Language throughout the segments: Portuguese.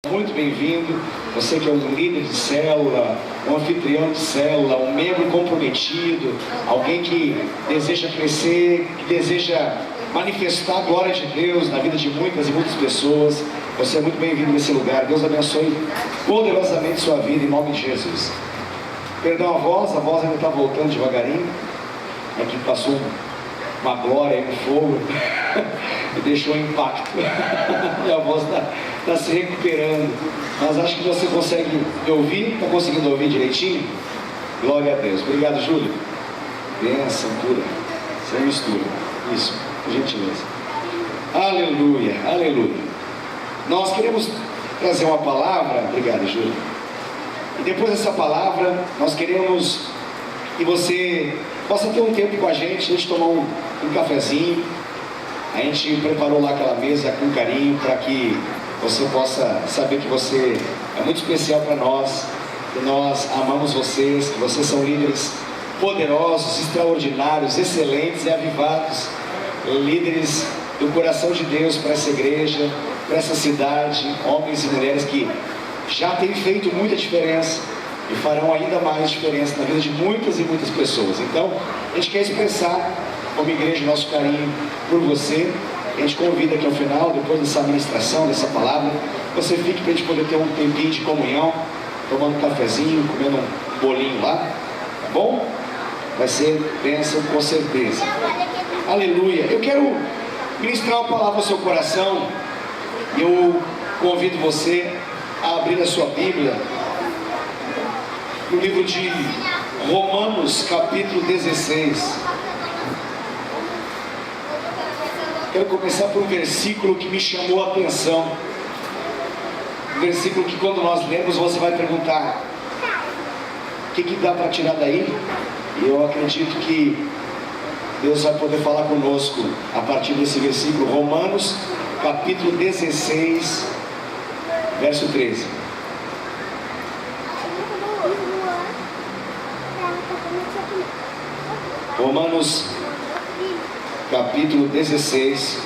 Muito bem-vindo, você que é um líder de célula, um anfitrião de célula, um membro comprometido, alguém que deseja crescer, que deseja manifestar a glória de Deus na vida de muitas e muitas pessoas. Você é muito bem-vindo nesse lugar. Deus abençoe poderosamente sua vida em nome de Jesus. Perdão a voz ainda está voltando devagarinho. Aqui passou uma glória, um fogo e deixou um impacto. E a voz está se recuperando, mas acho que você consegue me ouvir. Está conseguindo ouvir direitinho? Glória a Deus. Obrigado, Júlio. Bênção pura, sem mistura. Isso, por gentileza. Aleluia, aleluia. Nós queremos trazer uma palavra. Obrigado, Júlio. E depois dessa palavra, nós queremos que você possa ter um tempo com a gente tomar um cafezinho. A gente preparou lá aquela mesa com carinho para que você possa saber que você é muito especial para nós, que nós amamos vocês, que vocês são líderes poderosos, extraordinários, excelentes e avivados, líderes do coração de Deus para essa igreja, para essa cidade, homens e mulheres que já têm feito muita diferença e farão ainda mais diferença na vida de muitas e muitas pessoas. Então, a gente quer expressar como igreja nosso carinho por você. A gente convida aqui ao final, depois dessa ministração, dessa palavra, você fique para a gente poder ter um tempinho de comunhão, tomando um cafezinho, comendo um bolinho lá, tá bom? Vai ser bênção com certeza. Aleluia. Eu quero ministrar uma palavra ao seu coração. Eu convido você a abrir a sua Bíblia no livro de Romanos, capítulo 16. Quero começar por um versículo que me chamou a atenção. Um versículo que quando nós lemos você vai perguntar: o que dá para tirar daí? E eu acredito que Deus vai poder falar conosco a partir desse versículo. Romanos capítulo 16, verso 13. Romanos capítulo 16,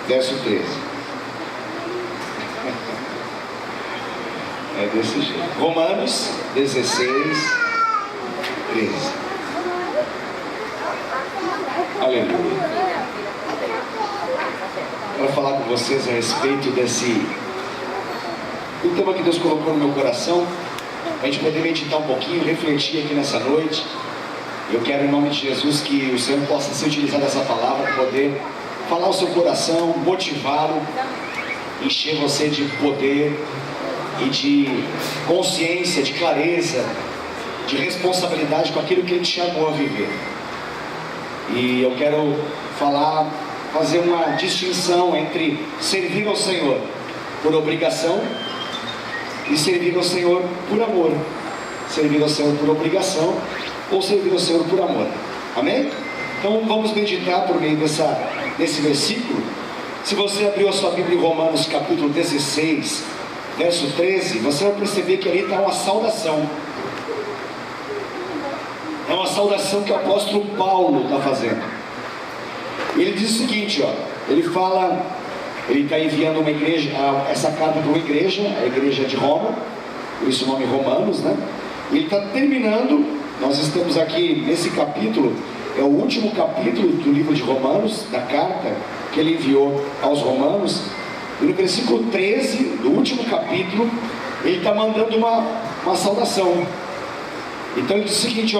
verso 13. É desse jeito. Romanos 16, 13. Aleluia. Quero falar com vocês a respeito do tema que Deus colocou no meu coração, para a gente poder meditar um pouquinho, refletir aqui nessa noite. Eu quero, em nome de Jesus, que o Senhor possa ser utilizado essa palavra para poder falar ao seu coração, motivá-lo, encher você de poder e de consciência, de clareza, de responsabilidade com aquilo que Ele te chamou a viver. E eu quero fazer uma distinção entre servir ao Senhor por obrigação e servir ao Senhor por amor. Servir ao Senhor por obrigação ou servir ao Senhor por amor. Amém? Então vamos meditar por meio desse versículo. Se você abriu a sua Bíblia em Romanos capítulo 16, verso 13, você vai perceber que ali está uma saudação. É uma saudação que o apóstolo Paulo está fazendo. Ele diz o seguinte, ele está enviando uma igreja, essa carta para uma igreja, a igreja de Roma, por isso o nome Romanos, né? Ele está terminando. Nós estamos aqui nesse capítulo, é o último capítulo do livro de Romanos, da carta que ele enviou aos Romanos. E no versículo 13 do último capítulo, ele está mandando uma saudação. Então ele diz o seguinte,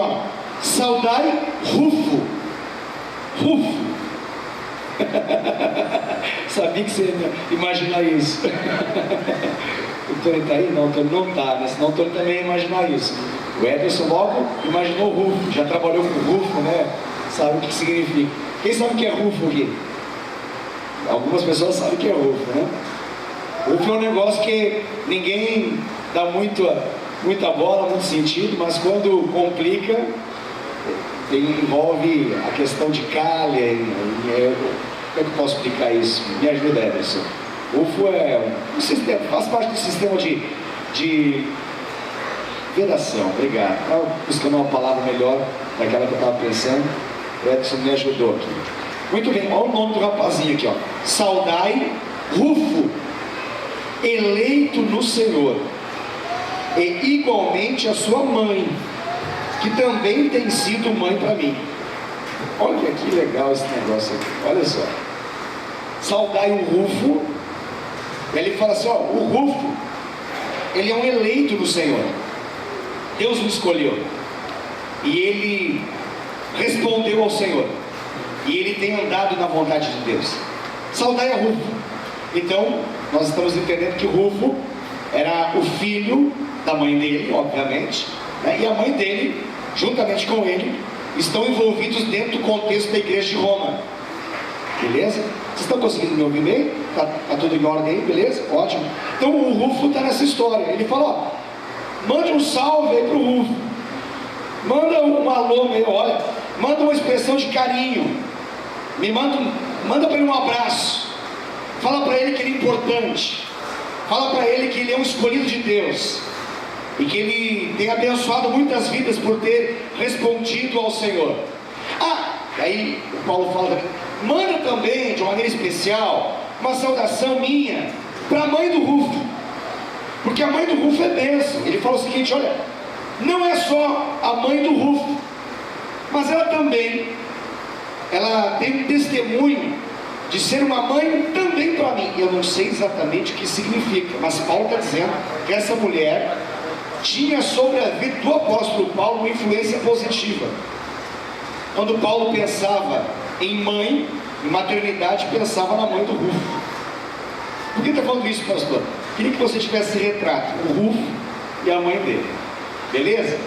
saudai Rufo. Rufo. Sabia que você ia imaginar isso. O Tony está aí? Não, o Tony não está, né? Senão o Tony também ia imaginar isso. O Ederson logo imaginou o Rufo, já trabalhou com o Rufo, né? Sabe o que significa. Quem sabe o que é Rufo aqui? Algumas pessoas sabem o que é Rufo, né? Rufo é um negócio que ninguém dá muita bola, muito sentido, mas quando complica, envolve a questão de calha. Como é que eu posso explicar isso? Me ajuda, Ederson. Rufo é um sistema, faz parte do sistema de vedação. Obrigado. Estava buscando uma palavra melhor daquela que eu estava pensando. O Edson me ajudou aqui. Muito bem, olha o nome do rapazinho aqui, Saudai Rufo, eleito no Senhor, e igualmente a sua mãe, que também tem sido mãe para mim. Olha que legal esse negócio aqui, olha só. Saudai o Rufo. Ele fala assim, ó, o Rufo, ele é um eleito do Senhor. Deus o escolheu. E ele respondeu ao Senhor. E ele tem andado na vontade de Deus. Saudai a Rufo. Então, nós estamos entendendo que Rufo era o filho da mãe dele, obviamente, né? E a mãe dele, juntamente com ele, estão envolvidos dentro do contexto da igreja de Roma. Beleza? Vocês estão conseguindo me ouvir bem? Tá tudo em ordem aí, beleza? Ótimo. Então o Rufo está nessa história. Ele falou, ó, mande um salve aí pro Rufo. Manda um alô meu, olha. Manda uma expressão de carinho. Manda para ele um abraço. Fala para ele que ele é importante. Fala para ele que ele é um escolhido de Deus. E que ele tem abençoado muitas vidas por ter respondido ao Senhor. Aí o Paulo fala, manda também, de uma maneira especial, uma saudação minha para a mãe do Rufo. Porque a mãe do Rufo é bênção. Ele fala o seguinte, olha, não é só a mãe do Rufo, mas ela também, ela tem um testemunho de ser uma mãe também para mim. Eu não sei exatamente o que significa, mas Paulo está dizendo que essa mulher tinha sobre a vida do apóstolo Paulo uma influência positiva. Quando Paulo pensava em mãe, em maternidade, pensava na mãe do Rufo. Por que está falando isso, pastor? Queria que você tivesse esse retrato, o Rufo e a mãe dele. Beleza?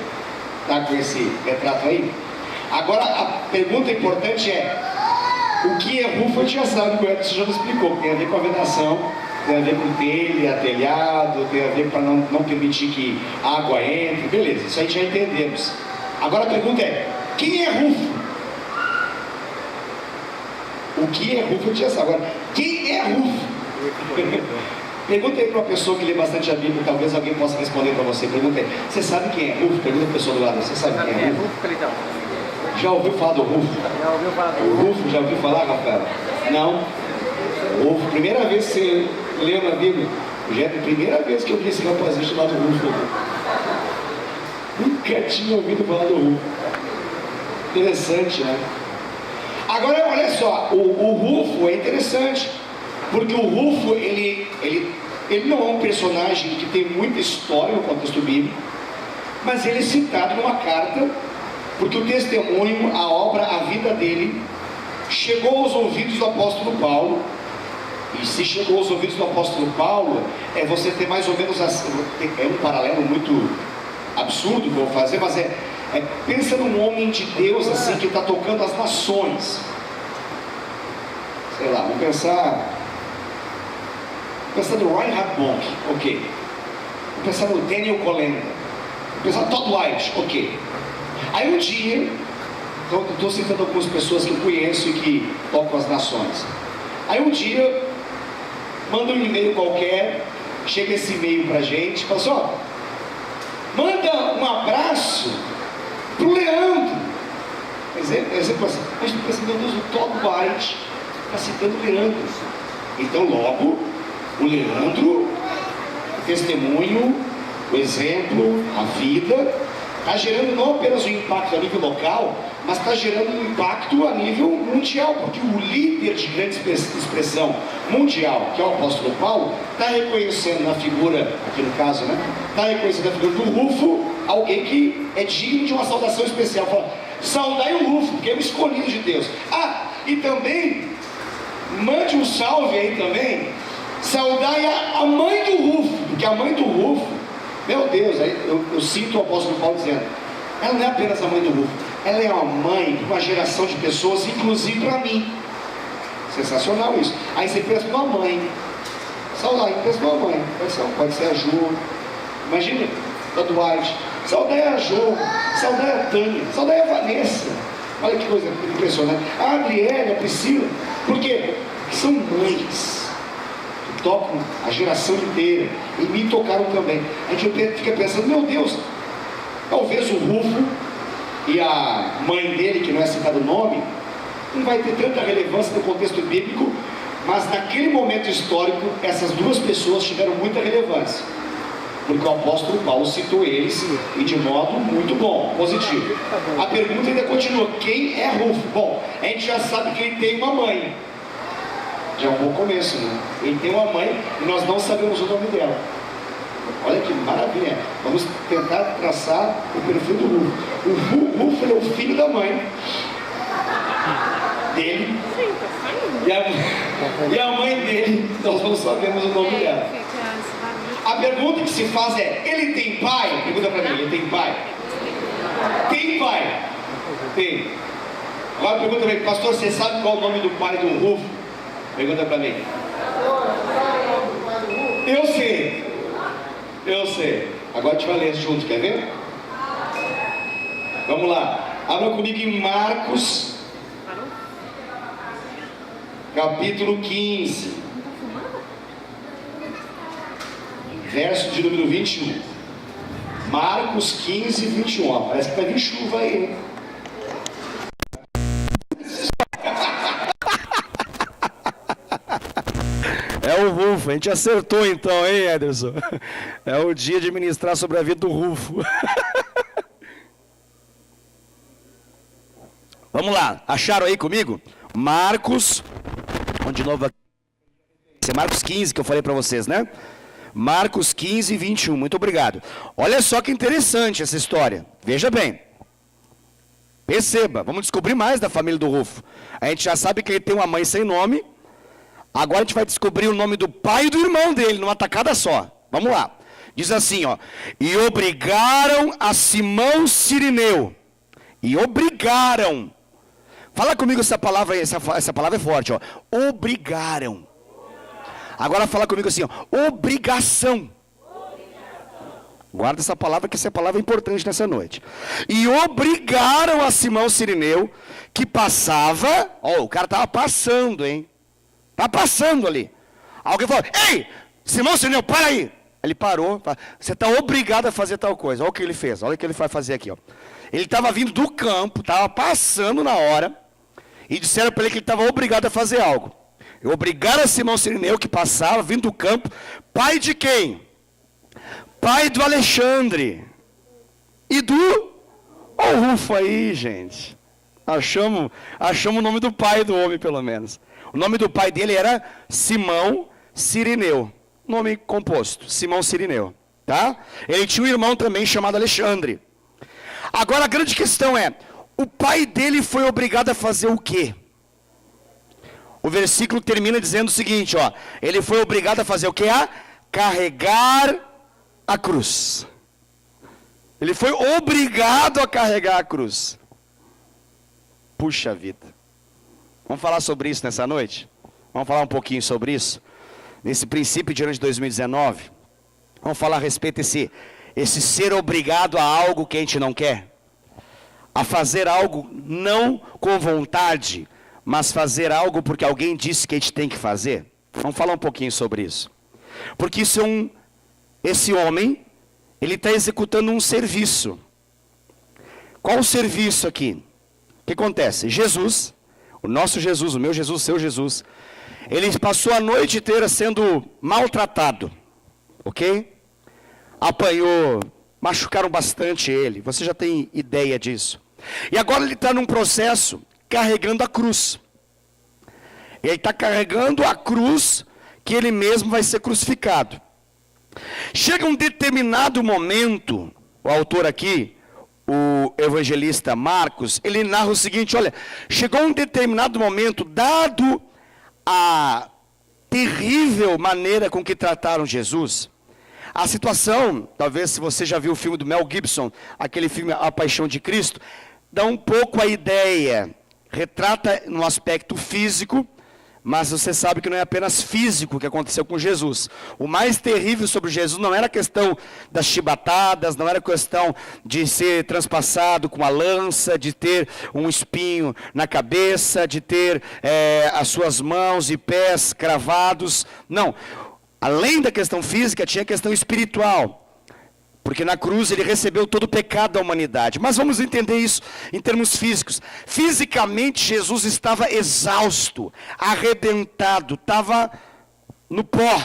Está com esse retrato aí? Agora, a pergunta importante é, o que é Rufo? A gente já sabe, o Edson já nos explicou, tem a ver com a vedação, tem a ver com telha, telhado, tem a ver para não permitir que a água entre, beleza, isso aí já entendemos. Agora a pergunta é, quem é Rufo? O que é Rufo? Eu já sabe. Agora, quem é Rufo? Pergunta aí para uma pessoa que lê bastante a Bíblia, talvez alguém possa responder para você. Pergunta aí, você sabe quem é Rufo? Pergunta a pessoa do lado, você sabe quem é Rufo? Já ouviu falar do Rufo? Já ouviu falar do Rufo? O Rufo, já ouviu falar, Rafael? Não? O Rufo, primeira vez que você leu na Bíblia, já é a primeira vez que eu vi esse rapazinho chamado Rufo. Nunca tinha ouvido falar do Rufo. Interessante, né? Agora, olha só, o Rufo é interessante, porque o Rufo, ele não é um personagem que tem muita história no contexto bíblico, mas ele é citado numa carta, porque o testemunho, a obra, a vida dele, chegou aos ouvidos do apóstolo Paulo. E se chegou aos ouvidos do apóstolo Paulo, você ter mais ou menos assim, é um paralelo muito absurdo que eu vou fazer, mas pensa num homem de Deus assim, que está tocando as nações. Sei lá, vamos pensar no Reinhard Bonk, ok. Vamos pensar no Daniel Kolenda, vamos pensar no Todd White, ok. Aí um dia, estou citando algumas pessoas que eu conheço e que tocam as nações. Aí um dia, manda um e-mail qualquer, chega esse e-mail pra gente, fala assim, ó, manda um abraço pro Leandro. Exemplo assim, a gente pensa, meu Deus, o Todd White está citando o Leandro. Então logo, o Leandro, o testemunho, o exemplo, a vida, está gerando não apenas um impacto a nível local, mas está gerando um impacto a nível mundial, porque o líder de grande expressão mundial, que é o apóstolo Paulo, está reconhecendo na figura, aqui no caso, né? Está reconhecendo na figura do Rufo, alguém que é digno de uma saudação especial. Fala, saudai o Rufo, porque é um escolhido de Deus. E também, mande um salve aí também, saudai a mãe do Rufo, porque a mãe do Rufo, meu Deus, aí eu sinto o apóstolo Paulo dizendo, ela não é apenas a mãe do Rufo, ela é uma mãe de uma geração de pessoas, inclusive para mim. Sensacional isso. Aí você pensa numa mãe, saudai, pensa numa mãe, pode ser a Ju, imagina, Todd White, saudai a Ju, saudai a Tânia, saudai a Vanessa, olha que coisa impressionante, a Adriele, a Priscila, por quê? Porque são mães, tocam a geração inteira, e me tocaram também. A gente fica pensando, meu Deus, talvez o Rufo e a mãe dele, que não é citado o nome, não vai ter tanta relevância no contexto bíblico, Mas naquele momento histórico, essas duas pessoas tiveram muita relevância. Porque o apóstolo Paulo citou eles e de modo muito bom, positivo. A pergunta ainda continua: quem é Rufo? Bom, a gente já sabe que ele tem uma mãe. Já é um bom começo, né? Ele tem uma mãe e nós não sabemos o nome dela. Olha que maravilha. Vamos tentar traçar o perfil do Rufo. O Rufo é o filho da mãe dele. E a mãe dele, nós não sabemos o nome dela. A pergunta que se faz é: ele tem pai? Pergunta pra mim, ele tem pai? Tem pai? Tem. Agora pergunta pra mim: pastor, você sabe qual é o nome do pai do Rufo? Pergunta pra mim. Eu sei. Eu sei. Agora a gente vai ler junto, quer ver? Vamos lá. Abra comigo em Marcos, capítulo 15. Verso de número 21. Marcos 15, 21. Ó, parece que vai vir chuva aí, hein? É o Rufo, a gente acertou então, hein, Ederson? É o dia de ministrar sobre a vida do Rufo. Vamos lá, acharam aí comigo? Marcos, vamos de novo aqui. Esse é Marcos 15 que eu falei para vocês, né? Marcos 15, 21, muito obrigado. Olha só que interessante essa história, veja bem. Perceba, vamos descobrir mais da família do Rufo. A gente já sabe que ele tem uma mãe sem nome. Agora a gente vai descobrir o nome do pai e do irmão dele, numa tacada só. Vamos lá. Diz assim, ó. E obrigaram a Simão Cirineu. E obrigaram. Fala comigo essa palavra aí, essa palavra é forte, ó. Obrigaram. Agora fala comigo assim, ó. Obrigação. Guarda essa palavra, que essa palavra é importante nessa noite. E obrigaram a Simão Cirineu, que passava, ó, o cara estava passando, hein? Está passando ali. Alguém falou: ei, Simão Cirineu, para aí. Ele parou, você está obrigado a fazer tal coisa. Olha o que ele fez, olha o que ele vai fazer aqui, ó. Ele estava vindo do campo, estava passando na hora, e disseram para ele que ele estava obrigado a fazer algo. E obrigaram a Simão Cirineu, que passava, vindo do campo, pai de quem? Pai do Alexandre. E do... Olha o Rufo aí, gente. Achamos o nome do pai do homem, pelo menos. O nome do pai dele era Simão Cirineu. Nome composto, Simão Cirineu. Tá? Ele tinha um irmão também chamado Alexandre. Agora a grande questão é: o pai dele foi obrigado a fazer o quê? O versículo termina dizendo o seguinte, ó. Ele foi obrigado a fazer o quê? A carregar a cruz. Ele foi obrigado a carregar a cruz. Puxa vida. Vamos falar sobre isso nessa noite? Vamos falar um pouquinho sobre isso? Nesse princípio de ano de 2019. Vamos falar a respeito desse ser obrigado a algo que a gente não quer. A fazer algo não com vontade, mas fazer algo porque alguém disse que a gente tem que fazer. Vamos falar um pouquinho sobre isso. Porque esse homem, ele está executando um serviço. Qual o serviço aqui? O que acontece? Jesus, o nosso Jesus, o meu Jesus, o seu Jesus, ele passou a noite inteira sendo maltratado, ok? Apanhou, machucaram bastante ele, você já tem ideia disso. E agora ele está num processo carregando a cruz. Ele está carregando a cruz que ele mesmo vai ser crucificado. Chega um determinado momento, o autor aqui, o evangelista Marcos, ele narra o seguinte, olha, chegou um determinado momento, dado a terrível maneira com que trataram Jesus, a situação, talvez se você já viu o filme do Mel Gibson, aquele filme A Paixão de Cristo, dá um pouco a ideia, retrata no aspecto físico, mas você sabe que não é apenas físico o que aconteceu com Jesus. O mais terrível sobre Jesus não era a questão das chibatadas, não era a questão de ser transpassado com a lança, de ter um espinho na cabeça, de ter as suas mãos e pés cravados. Não, além da questão física, tinha a questão espiritual. Porque na cruz ele recebeu todo o pecado da humanidade. Mas vamos entender isso em termos físicos. Fisicamente Jesus estava exausto, arrebentado, estava no pó.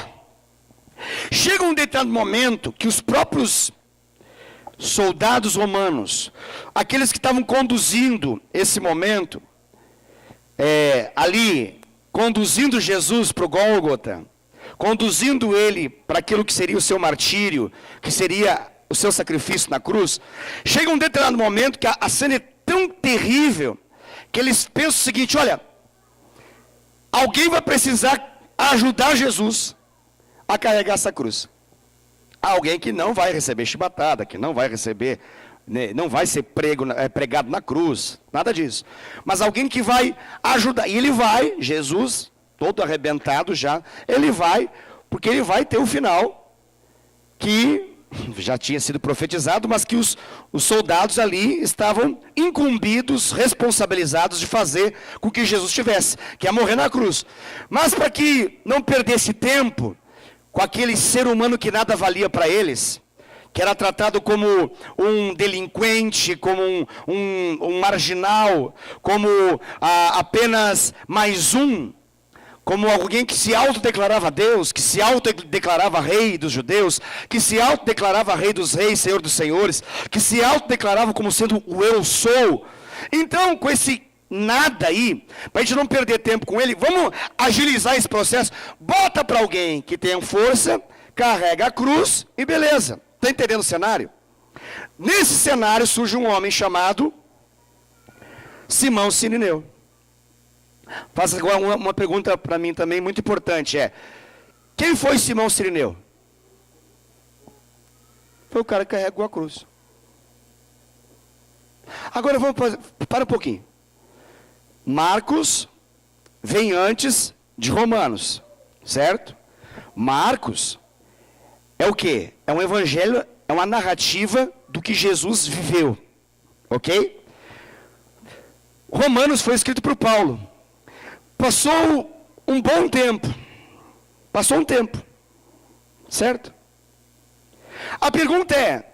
Chega um determinado momento que os próprios soldados romanos, aqueles que estavam conduzindo esse momento, ali, conduzindo Jesus para o Gólgota, conduzindo ele para aquilo que seria o seu martírio, que seria o seu sacrifício na cruz, chega um determinado momento que a cena é tão terrível, que eles pensam o seguinte: olha, alguém vai precisar ajudar Jesus a carregar essa cruz. Alguém que não vai receber chibatada, que não vai receber, não vai ser pregado na cruz, nada disso. Mas alguém que vai ajudar, e ele vai, Jesus, todo arrebentado já, ele vai, porque ele vai ter o final que já tinha sido profetizado, mas que os soldados ali estavam incumbidos, responsabilizados de fazer com que Jesus tivesse, que é morrer na cruz. Mas para que não perdesse tempo com aquele ser humano que nada valia para eles, que era tratado como um delinquente, como um marginal, como apenas mais um, como alguém que se autodeclarava Deus, que se autodeclarava rei dos judeus, que se autodeclarava rei dos reis, senhor dos senhores, que se autodeclarava como sendo o eu sou. Então, com esse nada aí, para a gente não perder tempo com ele, vamos agilizar esse processo, bota para alguém que tenha força, carrega a cruz e beleza. Está entendendo o cenário? Nesse cenário surge um homem chamado Simão Sirineu. Faça agora uma pergunta para mim também muito importante, quem foi Simão Sirineu? Foi o cara que carregou a cruz. Agora vamos para um pouquinho. Marcos vem antes de Romanos, certo? Marcos é o quê? É um evangelho, é uma narrativa do que Jesus viveu, ok? Romanos foi escrito por Paulo. Passou um bom tempo, certo? A pergunta é,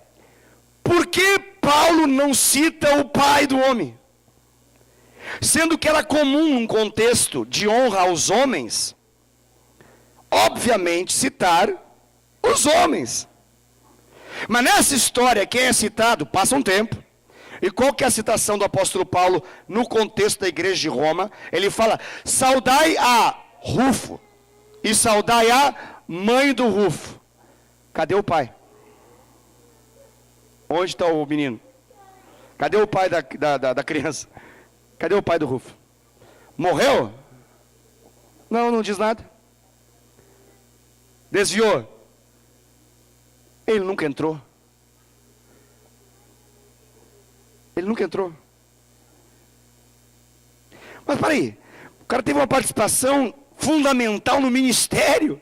por que Paulo não cita o pai do homem? Sendo que era comum num contexto de honra aos homens, obviamente citar os homens. Mas nessa história, quem é citado, passa um tempo. E qual que é a citação do apóstolo Paulo no contexto da igreja de Roma? Ele fala, saudai a Rufo, e saudai a mãe do Rufo. Cadê o pai? Onde está o menino? Cadê o pai da criança? Cadê o pai do Rufo? Morreu? Não diz nada. Desviou? Ele nunca entrou. Ele nunca entrou. Mas peraí, o cara teve uma participação fundamental no ministério.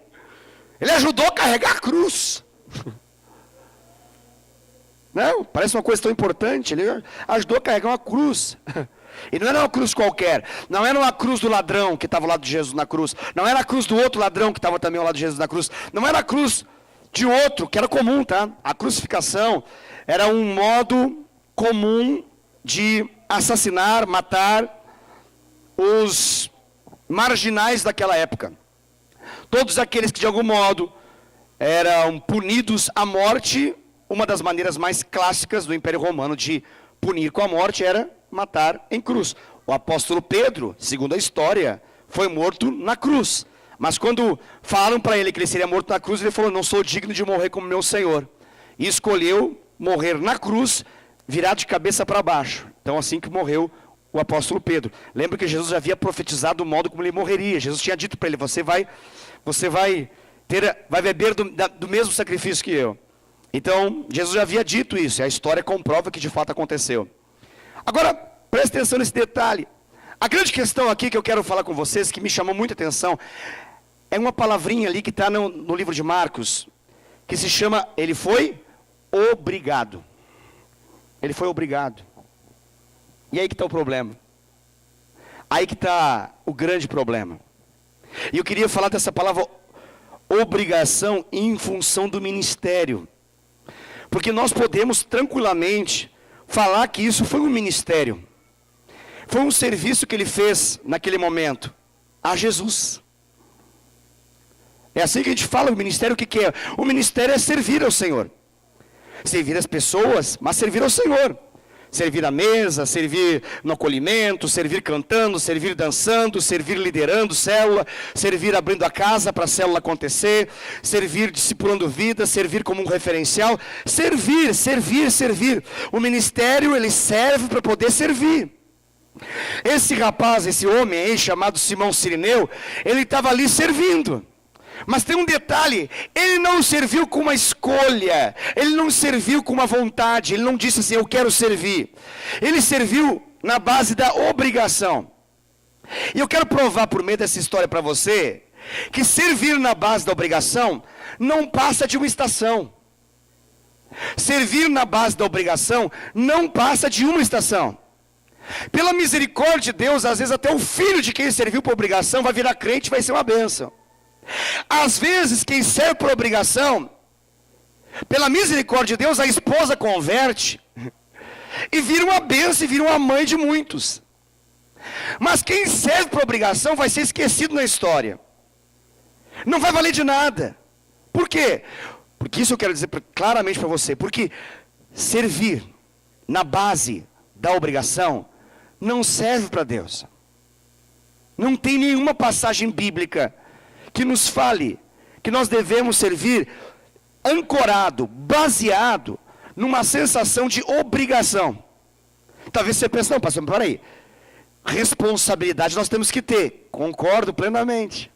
Ele ajudou a carregar a cruz. Não, parece uma coisa tão importante. Ele ajudou a carregar uma cruz. E não era uma cruz qualquer. Não era uma cruz do ladrão que estava ao lado de Jesus na cruz. Não era a cruz do outro ladrão que estava também ao lado de Jesus na cruz. Não era a cruz de outro, que era comum, tá? A crucificação era um modo comum de assassinar, matar os marginais daquela época. Todos aqueles que de algum modo eram punidos à morte. Uma das maneiras mais clássicas do Império Romano de punir com a morte era matar em cruz. O apóstolo Pedro, segundo a história, foi morto na cruz. Mas quando falaram para ele que ele seria morto na cruz, ele falou, não sou digno de morrer como meu Senhor. E escolheu morrer na cruz, virado de cabeça para baixo. Então assim que morreu o apóstolo Pedro. Lembra que Jesus já havia profetizado o modo como ele morreria. Jesus tinha dito para ele, você vai beber do mesmo sacrifício que eu. Então, Jesus já havia dito isso, e a história comprova que de fato aconteceu. Agora, preste atenção nesse detalhe. A grande questão aqui que eu quero falar com vocês, que me chamou muita atenção, é uma palavrinha ali que está no livro de Marcos, que se chama, ele foi obrigado. Ele foi obrigado. E aí que está o problema. Aí que está o grande problema. E eu queria falar dessa palavra obrigação em função do ministério. Porque nós podemos tranquilamente falar que isso foi um ministério. Foi um serviço que ele fez naquele momento a Jesus. É assim que a gente fala, o ministério o que é? O ministério é servir ao Senhor. Servir as pessoas, mas servir ao Senhor. Servir à mesa, servir no acolhimento, servir cantando, servir dançando, servir liderando célula, servir abrindo a casa para a célula acontecer, servir discipulando vida, servir como um referencial. Servir, servir, servir. O ministério, ele serve para poder servir. Esse rapaz, esse homem aí, chamado Simão Cirineu, ele estava ali servindo. Mas tem um detalhe, ele não serviu com uma escolha, ele não serviu com uma vontade, ele não disse assim, eu quero servir. Ele serviu na base da obrigação. E eu quero provar por meio dessa história para você, que servir na base da obrigação não passa de uma estação. Servir na base da obrigação não passa de uma estação. Pela misericórdia de Deus, às vezes até o filho de quem serviu por obrigação vai virar crente e vai ser uma bênção. Às vezes, quem serve por obrigação, pela misericórdia de Deus, a esposa converte e vira uma bênção e vira uma mãe de muitos. Mas quem serve por obrigação vai ser esquecido na história. Não vai valer de nada. Por quê? Porque isso eu quero dizer claramente para você. Porque servir na base da obrigação não serve para Deus. Não tem nenhuma passagem bíblica que nos fale que nós devemos servir ancorado, baseado numa sensação de obrigação. Talvez você pense, não, pastor, mas peraí, responsabilidade nós temos que ter. Concordo plenamente.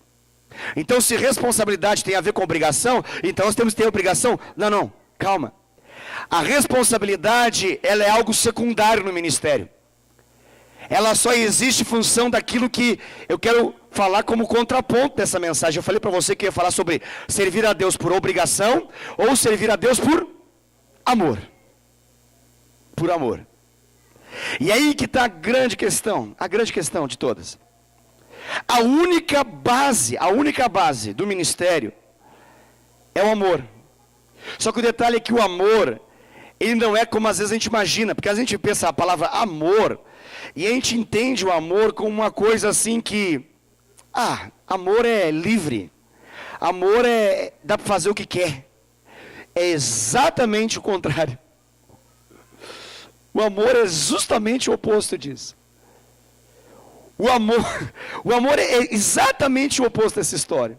Então, se responsabilidade tem a ver com obrigação, então nós temos que ter obrigação. Não, calma. A responsabilidade, ela é algo secundário no ministério. Ela só existe em função daquilo que eu quero falar como contraponto dessa mensagem. Eu falei para você que ia falar sobre servir a Deus por obrigação ou servir a Deus por amor. Por amor. E aí que está a grande questão de todas. A única base do ministério é o amor. Só que o detalhe é que o amor, ele não é como às vezes a gente imagina, porque a gente pensa a palavra amor, e a gente entende o amor como uma coisa assim que, amor é livre, amor dá para fazer o que quer. É exatamente o contrário. O amor é justamente o oposto disso. O amor é exatamente o oposto dessa história.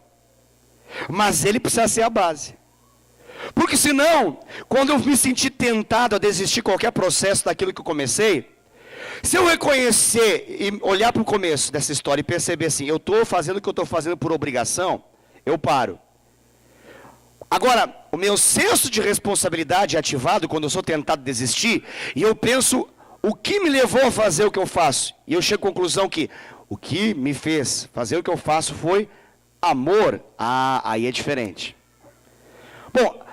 Mas ele precisa ser a base. Porque senão, quando eu me sentir tentado a desistir de qualquer processo daquilo que eu comecei, se eu reconhecer e olhar para o começo dessa história e perceber assim, eu estou fazendo o que eu estou fazendo por obrigação, eu paro. Agora, o meu senso de responsabilidade é ativado quando eu sou tentado a desistir, e eu penso, o que me levou a fazer o que eu faço? E eu chego à conclusão que o que me fez fazer o que eu faço foi amor. Aí é diferente. Bom,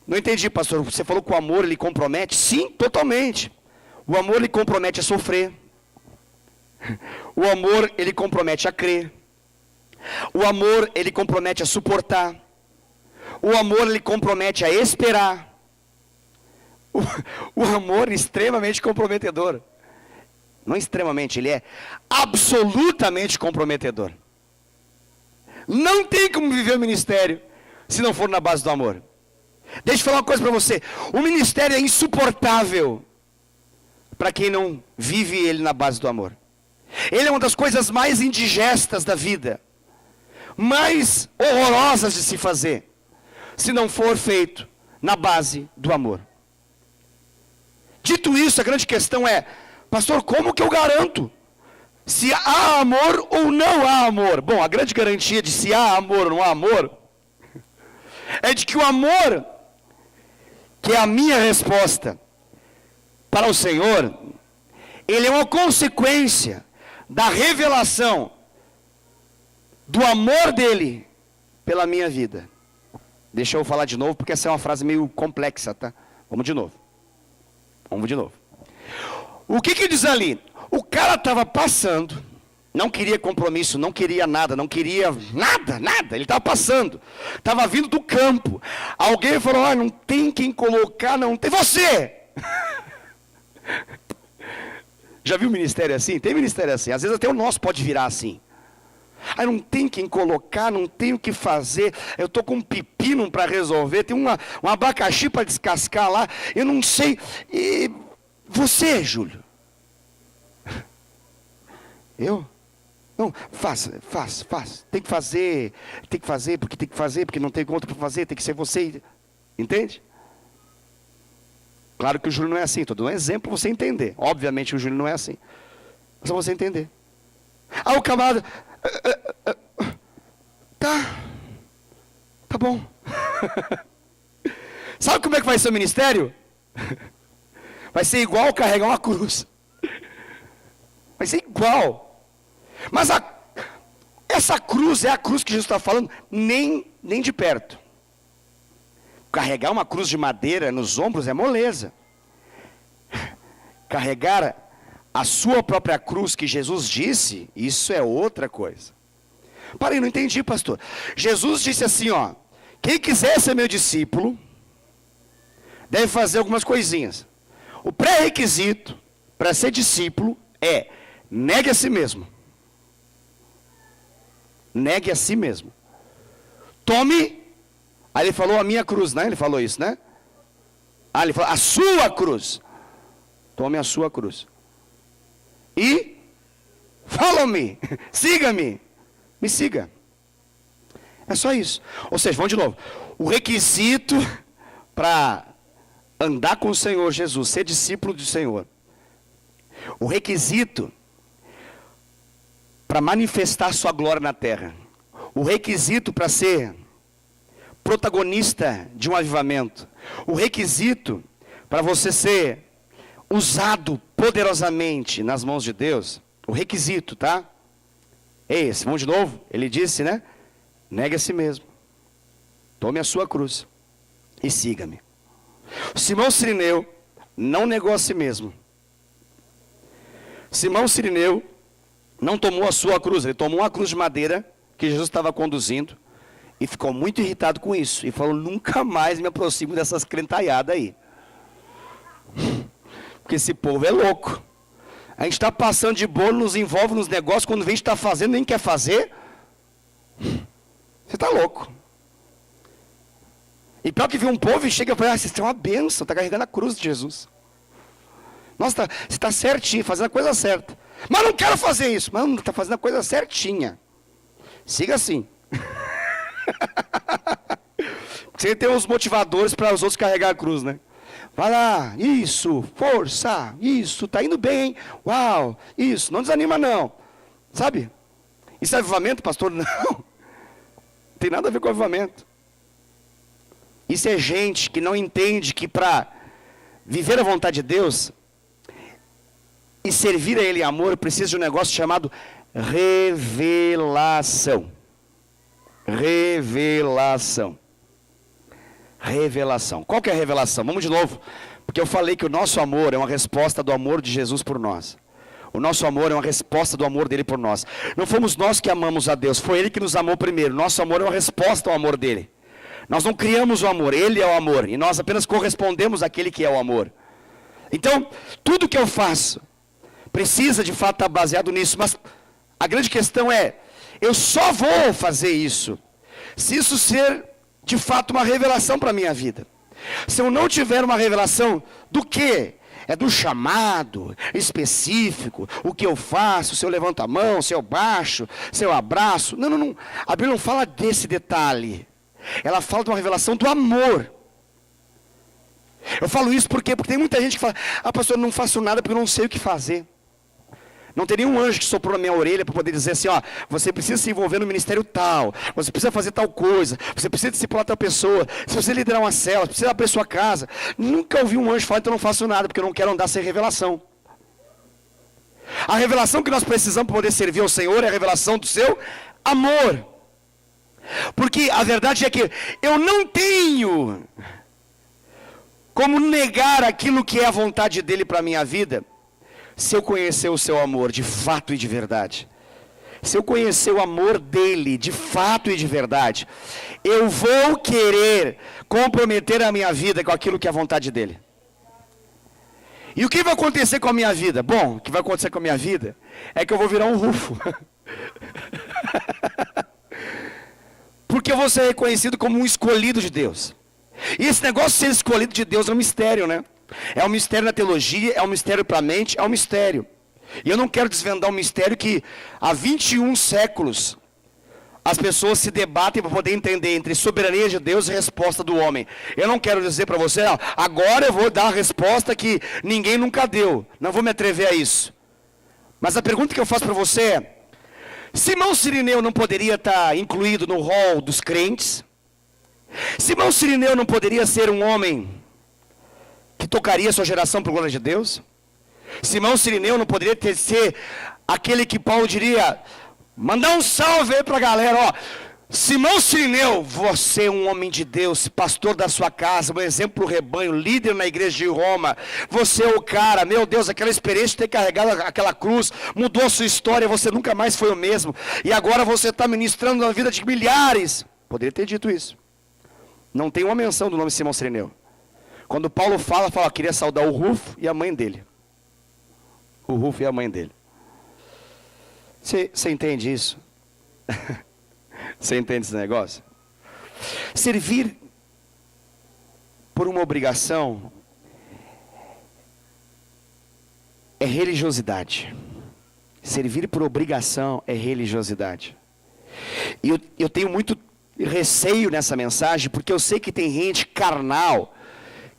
não entendi, pastor, você falou que o amor ele compromete? Sim, totalmente. O amor ele compromete a sofrer. O amor ele compromete a crer. O amor ele compromete a suportar. O amor ele compromete a esperar. O amor é extremamente comprometedor. Não extremamente, ele é absolutamente comprometedor. Não tem como viver o ministério se não for na base do amor. Deixa eu falar uma coisa para você. O ministério é insuportável para quem não vive ele na base do amor. Ele é uma das coisas mais indigestas da vida, mais horrorosas de se fazer, se não for feito na base do amor. Dito isso, a grande questão é, pastor, como que eu garanto se há amor ou não há amor? Bom, a grande garantia de se há amor ou não há amor é de que o amor, que é a minha resposta para o Senhor, ele é uma consequência da revelação do amor dele pela minha vida. Deixa eu falar de novo, porque essa é uma frase meio complexa, tá? Vamos de novo. O que diz ali? O cara estava passando, Não queria compromisso, não queria nada, não queria nada. Ele estava passando, estava vindo do campo. Alguém falou, não tem quem colocar, não tem você. Já viu ministério assim? Tem ministério assim, às vezes até o nosso pode virar assim. Não tem quem colocar, não tem o que fazer, eu estou com um pepino para resolver, tem um abacaxi para descascar lá, eu não sei. E você, Júlio? Eu? Não, faz, tem que fazer, porque não tem outro para fazer, tem que ser você, entende? Claro que o Júlio não é assim, estou dando um exemplo para você entender, obviamente o Júlio não é assim, mas para você entender. O camarada, tá bom. Sabe como é que vai ser o ministério? Vai ser igual carregar uma cruz. Vai ser igual. Mas essa cruz é a cruz que Jesus está falando, nem de perto. Carregar uma cruz de madeira nos ombros é moleza. Carregar a sua própria cruz que Jesus disse, isso é outra coisa. Parei, não entendi, pastor. Jesus disse assim, quem quiser ser meu discípulo, deve fazer algumas coisinhas. O pré-requisito para ser discípulo é, negue a si mesmo. Negue a si mesmo. Tome, aí ele falou a minha cruz, né? Ele falou isso, né? Ele falou a sua cruz. Tome a sua cruz. E, follow-me, siga-me, me siga. É só isso. Ou seja, vamos de novo. O requisito para andar com o Senhor Jesus, ser discípulo do Senhor. O requisito para manifestar sua glória na terra. O requisito para ser protagonista de um avivamento. O requisito para você ser usado poderosamente nas mãos de Deus. O requisito, tá? É esse. Vamos de novo? Ele disse, né? Negue a si mesmo. Tome a sua cruz. E siga-me. Simão Cirineu não negou a si mesmo. Simão Cirineu não tomou a sua cruz, ele tomou uma cruz de madeira que Jesus estava conduzindo e ficou muito irritado com isso. E falou, nunca mais me aproximo dessas crentaiadas aí. Porque esse povo é louco. A gente está passando de bolo, nos envolve nos negócios, quando vem a gente está fazendo, nem quer fazer. Você está louco. E pior que vem um povo e chega e fala, vocês têm uma bênção, está carregando a cruz de Jesus. Nossa, você está certinho, fazendo a coisa certa. Mas não quero fazer isso. Mas não está fazendo a coisa certinha. Siga assim. Você tem uns motivadores para os outros carregar a cruz, né? Vai lá, isso, força, isso, tá indo bem, uau, isso, não desanima não. Sabe? Isso é avivamento, pastor? Não. Não tem nada a ver com avivamento. Isso é gente que não entende que para viver a vontade de Deus e servir a Ele em amor, precisa de um negócio chamado revelação. Revelação. Revelação. Qual que é a revelação? Vamos de novo. Porque eu falei que o nosso amor é uma resposta do amor de Jesus por nós. O nosso amor é uma resposta do amor dele por nós. Não fomos nós que amamos a Deus, foi Ele que nos amou primeiro. Nosso amor é uma resposta ao amor dele. Nós não criamos o amor, Ele é o amor. E nós apenas correspondemos àquele que é o amor. Então, tudo que eu faço precisa de fato estar baseado nisso. Mas a grande questão é, eu só vou fazer isso se isso ser de fato uma revelação para a minha vida. Se eu não tiver uma revelação do que? É do chamado específico, o que eu faço, se eu levanto a mão, se eu baixo, se eu abraço. Não. A Bíblia não fala desse detalhe. Ela fala de uma revelação do amor. Eu falo isso porque tem muita gente que fala, pastor, eu não faço nada porque eu não sei o que fazer. Não tem nenhum anjo que soprou na minha orelha para poder dizer assim, você precisa se envolver no ministério tal, você precisa fazer tal coisa, você precisa discipular tal pessoa, se você liderar uma célula, precisa abrir sua casa. Nunca ouvi um anjo falar, então eu não faço nada, porque eu não quero andar sem revelação. A revelação que nós precisamos para poder servir ao Senhor é a revelação do seu amor. Porque a verdade é que eu não tenho como negar aquilo que é a vontade dele para a minha vida, se eu conhecer o seu amor de fato e de verdade. se eu conhecer o amor dele, de fato e de verdade, eu vou querer comprometer a minha vida com aquilo que é a vontade dele. E o que vai acontecer com a minha vida? Bom, o que vai acontecer com a minha vida é que eu vou virar um Rufo. Porque eu vou ser reconhecido como um escolhido de Deus. E esse negócio de ser escolhido de Deus é um mistério, né? É um mistério na teologia, é um mistério para a mente, é um mistério. E eu não quero desvendar um mistério que há 21 séculos as pessoas se debatem para poder entender entre soberania de Deus e resposta do homem. Eu não quero dizer para você, ó, agora eu vou dar a resposta que ninguém nunca deu. Não vou me atrever a isso. Mas a pergunta que eu faço para você é, Simão Cirineu não poderia estar incluído no rol dos crentes? Simão Cirineu não poderia ser um homem que tocaria a sua geração para a glória de Deus? Simão Cirineu não poderia ser aquele que Paulo diria, mandar um salve aí para a galera, ó, Simão Cirineu, você é um homem de Deus, pastor da sua casa, um exemplo para o rebanho, líder na igreja de Roma, você é o cara, meu Deus, aquela experiência de ter carregado aquela cruz, mudou a sua história, você nunca mais foi o mesmo, e agora você está ministrando na vida de milhares. Poderia ter dito isso. Não tem uma menção do nome Simão Cirineu. Quando Paulo fala, queria saudar o Rufo e a mãe dele. O Rufo e a mãe dele. Você entende isso? Você entende esse negócio? Servir por uma obrigação é religiosidade. Servir por obrigação é religiosidade. E eu tenho muito receio nessa mensagem, porque eu sei que tem gente carnal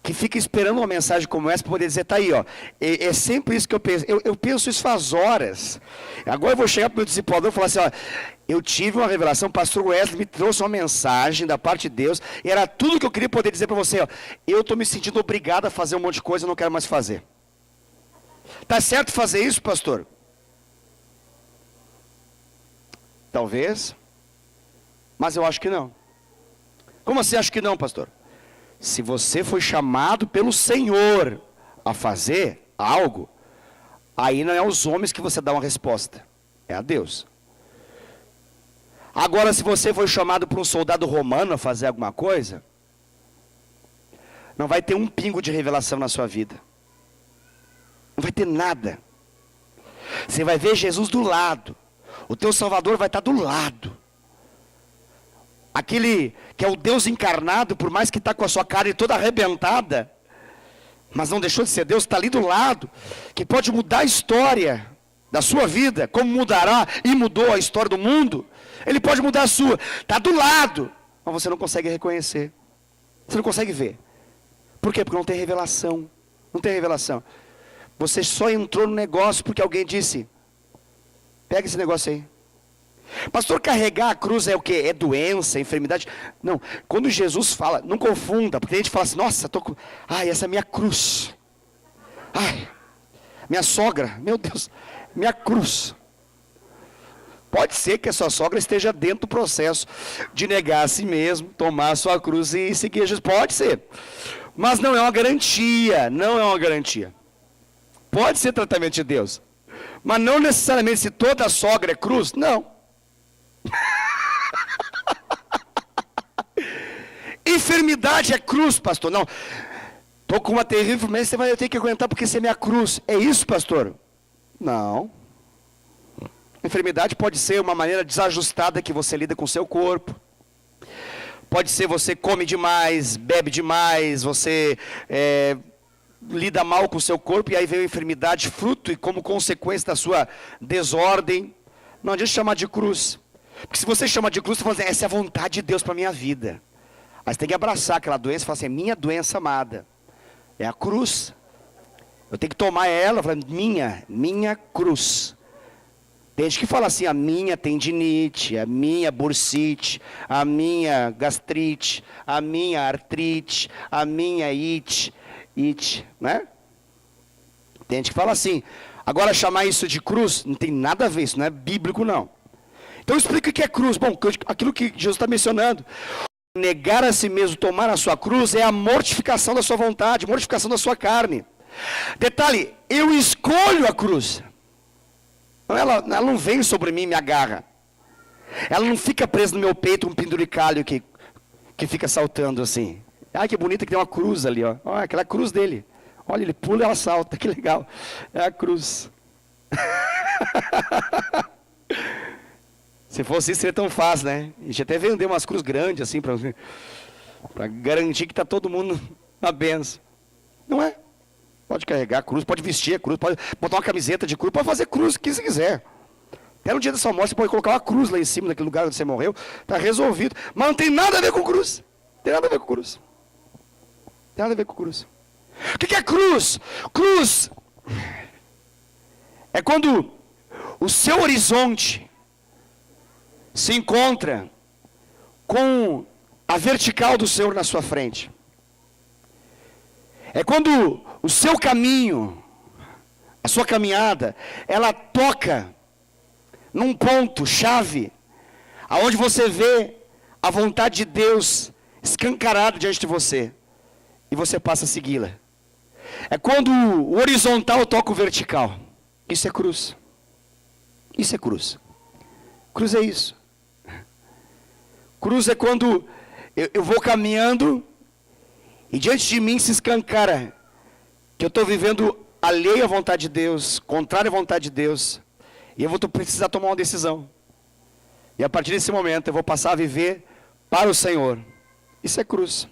que fica esperando uma mensagem como essa para poder dizer, tá aí, ó, é sempre isso que eu penso. Eu penso isso faz horas. Agora eu vou chegar para o meu discipulador e falar assim, ó, eu tive uma revelação, o pastor Wesley me trouxe uma mensagem da parte de Deus, e era tudo que eu queria poder dizer para você, ó, eu estou me sentindo obrigado a fazer um monte de coisa e não quero mais fazer. Tá certo fazer isso, pastor? Talvez, mas eu acho que não. Como assim acha que não, pastor? Se você foi chamado pelo Senhor a fazer algo, aí não é aos homens que você dá uma resposta, é a Deus. Agora, se você foi chamado por um soldado romano a fazer alguma coisa, não vai ter um pingo de revelação na sua vida. Não vai ter nada. Você vai ver Jesus do lado. O teu Salvador vai estar do lado. Aquele que é o Deus encarnado, por mais que está com a sua carne toda arrebentada, mas não deixou de ser Deus, está ali do lado, que pode mudar a história da sua vida, como mudará e mudou a história do mundo. Ele pode mudar a sua, está do lado, mas você não consegue reconhecer, você não consegue ver. Por quê? Porque não tem revelação, não tem revelação. Você só entrou no negócio porque alguém disse, pega esse negócio aí. Pastor, carregar a cruz é o quê? É doença, é enfermidade? Não, quando Jesus fala, não confunda, porque a gente fala assim, nossa, ai, essa é a minha cruz. Ai, minha sogra, meu Deus, minha cruz. Pode ser que a sua sogra esteja dentro do processo de negar a si mesmo, tomar a sua cruz e seguir Jesus. Pode ser, mas não é uma garantia, não é uma garantia. Pode ser tratamento de Deus, mas não necessariamente se toda sogra é cruz, não. Enfermidade é cruz, pastor. Não, estou com uma terrível, mas você vai ter que aguentar porque você é minha cruz. É isso, pastor? Não. Enfermidade pode ser uma maneira desajustada que você lida com o seu corpo. Pode ser você come demais, bebe demais, você lida mal com o seu corpo e aí vem a enfermidade fruto e como consequência da sua desordem. Não adianta chamar de cruz. Porque se você chama de cruz, você fala assim, essa é a vontade de Deus para a minha vida. Aí você tem que abraçar aquela doença e falar assim, é minha doença amada. É a cruz. Eu tenho que tomar ela, falar, minha cruz. Tem gente que fala assim, a minha tendinite, a minha bursite, a minha gastrite, a minha artrite, a minha it, né? Tem gente que fala assim. Agora chamar isso de cruz, não tem nada a ver, isso não é bíblico não. Então explica o que é cruz. Bom, aquilo que Jesus está mencionando. Negar a si mesmo, tomar a sua cruz, é a mortificação da sua vontade, mortificação da sua carne. Detalhe, eu escolho a cruz. Ela não vem sobre mim e me agarra. Ela não fica presa no meu peito um penduricalho que fica saltando assim. Ah, que bonita que tem uma cruz ali, ó. Olha, aquela cruz dele. Olha, ele pula e ela salta, que legal. É a cruz. Se fosse isso, seria tão fácil, né? A gente até vendeu umas cruzes grandes assim, para garantir que está todo mundo na benção. Não é? Pode carregar a cruz, pode vestir a cruz, pode botar uma camiseta de cruz, pode fazer cruz o que você quiser. Até no dia da sua morte você pode colocar uma cruz lá em cima, naquele lugar onde você morreu, está resolvido. Mas não tem nada a ver com cruz. Não tem nada a ver com cruz. Não tem nada a ver com cruz. O que é cruz? Cruz é quando o seu horizonte se encontra com a vertical do Senhor na sua frente. É quando o seu caminho, a sua caminhada, ela toca num ponto chave, aonde você vê a vontade de Deus escancarado diante de você, e você passa a segui-la. É quando o horizontal toca o vertical. Isso é cruz. Isso é cruz. Cruz é isso. Cruz é quando eu vou caminhando e diante de mim se escancara que eu estou vivendo alheio à vontade de Deus, contrário à vontade de Deus, e eu vou precisar tomar uma decisão. E a partir desse momento eu vou passar a viver para o Senhor. Isso é cruz.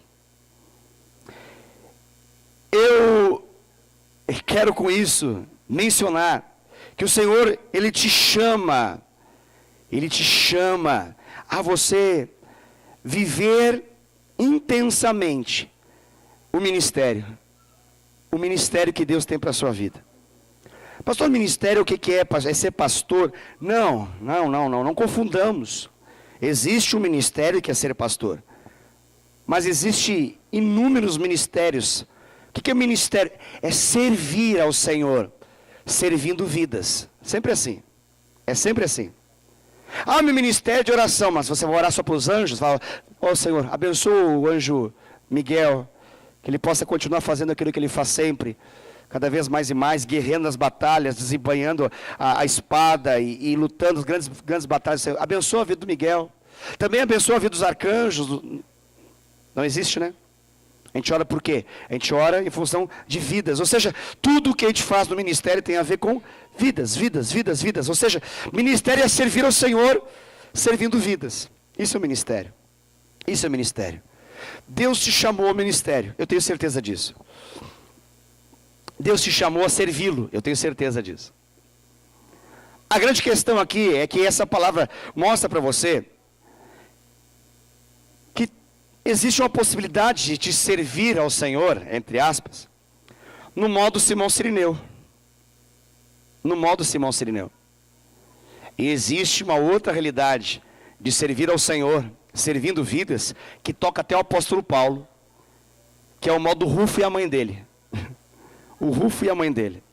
Eu quero com isso mencionar que o Senhor, Ele te chama a você viver intensamente o ministério que Deus tem para a sua vida. Pastor, ministério o que é? É ser pastor? Não confundamos. Existe um ministério que é ser pastor, mas existe inúmeros ministérios. O que é ministério? É servir ao Senhor, servindo vidas. Sempre assim. É sempre assim. Ah, meu ministério de oração, mas você vai orar só para os anjos? Fala, ó Senhor, abençoa o anjo Miguel, que ele possa continuar fazendo aquilo que ele faz sempre, cada vez mais e mais, guerreando nas batalhas, desembanhando a espada e lutando as grandes batalhas. Senhor, abençoa a vida do Miguel. Também abençoa a vida dos arcanjos. Não existe, né? A gente ora por quê? A gente ora em função de vidas. Ou seja, tudo o que a gente faz no ministério tem a ver com vidas. Ou seja, ministério é servir ao Senhor, servindo vidas. Isso é o ministério. Isso é o ministério. Deus te chamou ao ministério. Eu tenho certeza disso. Deus te chamou a servi-lo. Eu tenho certeza disso. A grande questão aqui é que essa palavra mostra para você que existe uma possibilidade de te servir ao Senhor, entre aspas, no modo Simão Sirineu. No modo Simão Sirineu. E existe uma outra realidade de servir ao Senhor, servindo vidas, que toca até o apóstolo Paulo, que é o modo Rufo e a mãe dele. O Rufo e a mãe dele.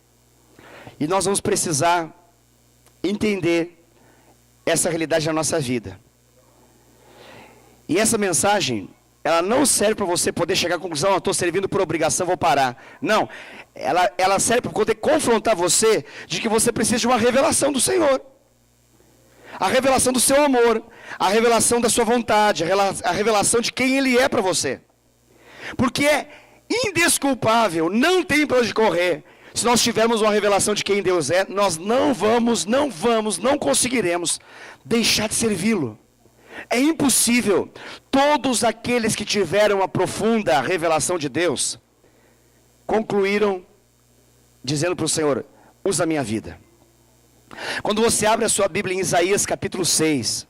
E nós vamos precisar entender essa realidade na nossa vida. E essa mensagem, ela não serve para você poder chegar à conclusão, eu estou servindo por obrigação, vou parar. Não, ela serve para poder confrontar você de que você precisa de uma revelação do Senhor. A revelação do seu amor, a revelação da sua vontade, a revelação de quem Ele é para você. Porque é indesculpável, não tem para onde correr. Se nós tivermos uma revelação de quem Deus é, nós não conseguiremos deixar de servi-lo. É impossível. Todos aqueles que tiveram a profunda revelação de Deus, concluíram dizendo para o Senhor, usa a minha vida. Quando você abre a sua Bíblia em Isaías capítulo 6,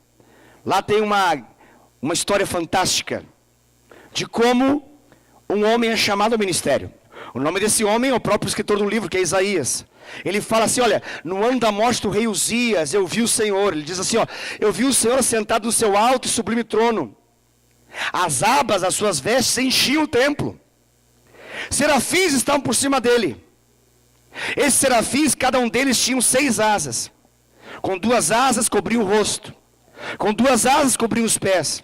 lá tem uma história fantástica, de como um homem é chamado ao ministério. O nome desse homem é o próprio escritor do livro, que é Isaías. Ele fala assim, olha, no ano da morte do rei Uzias, eu vi o Senhor. Ele diz assim, ó, eu vi o Senhor sentado no seu alto e sublime trono. As abas das suas vestes enchiam o templo. Serafins estavam por cima dele. Esses serafins, cada um deles tinha 6 asas. Com 2 asas cobriam o rosto. Com 2 asas cobriam os pés.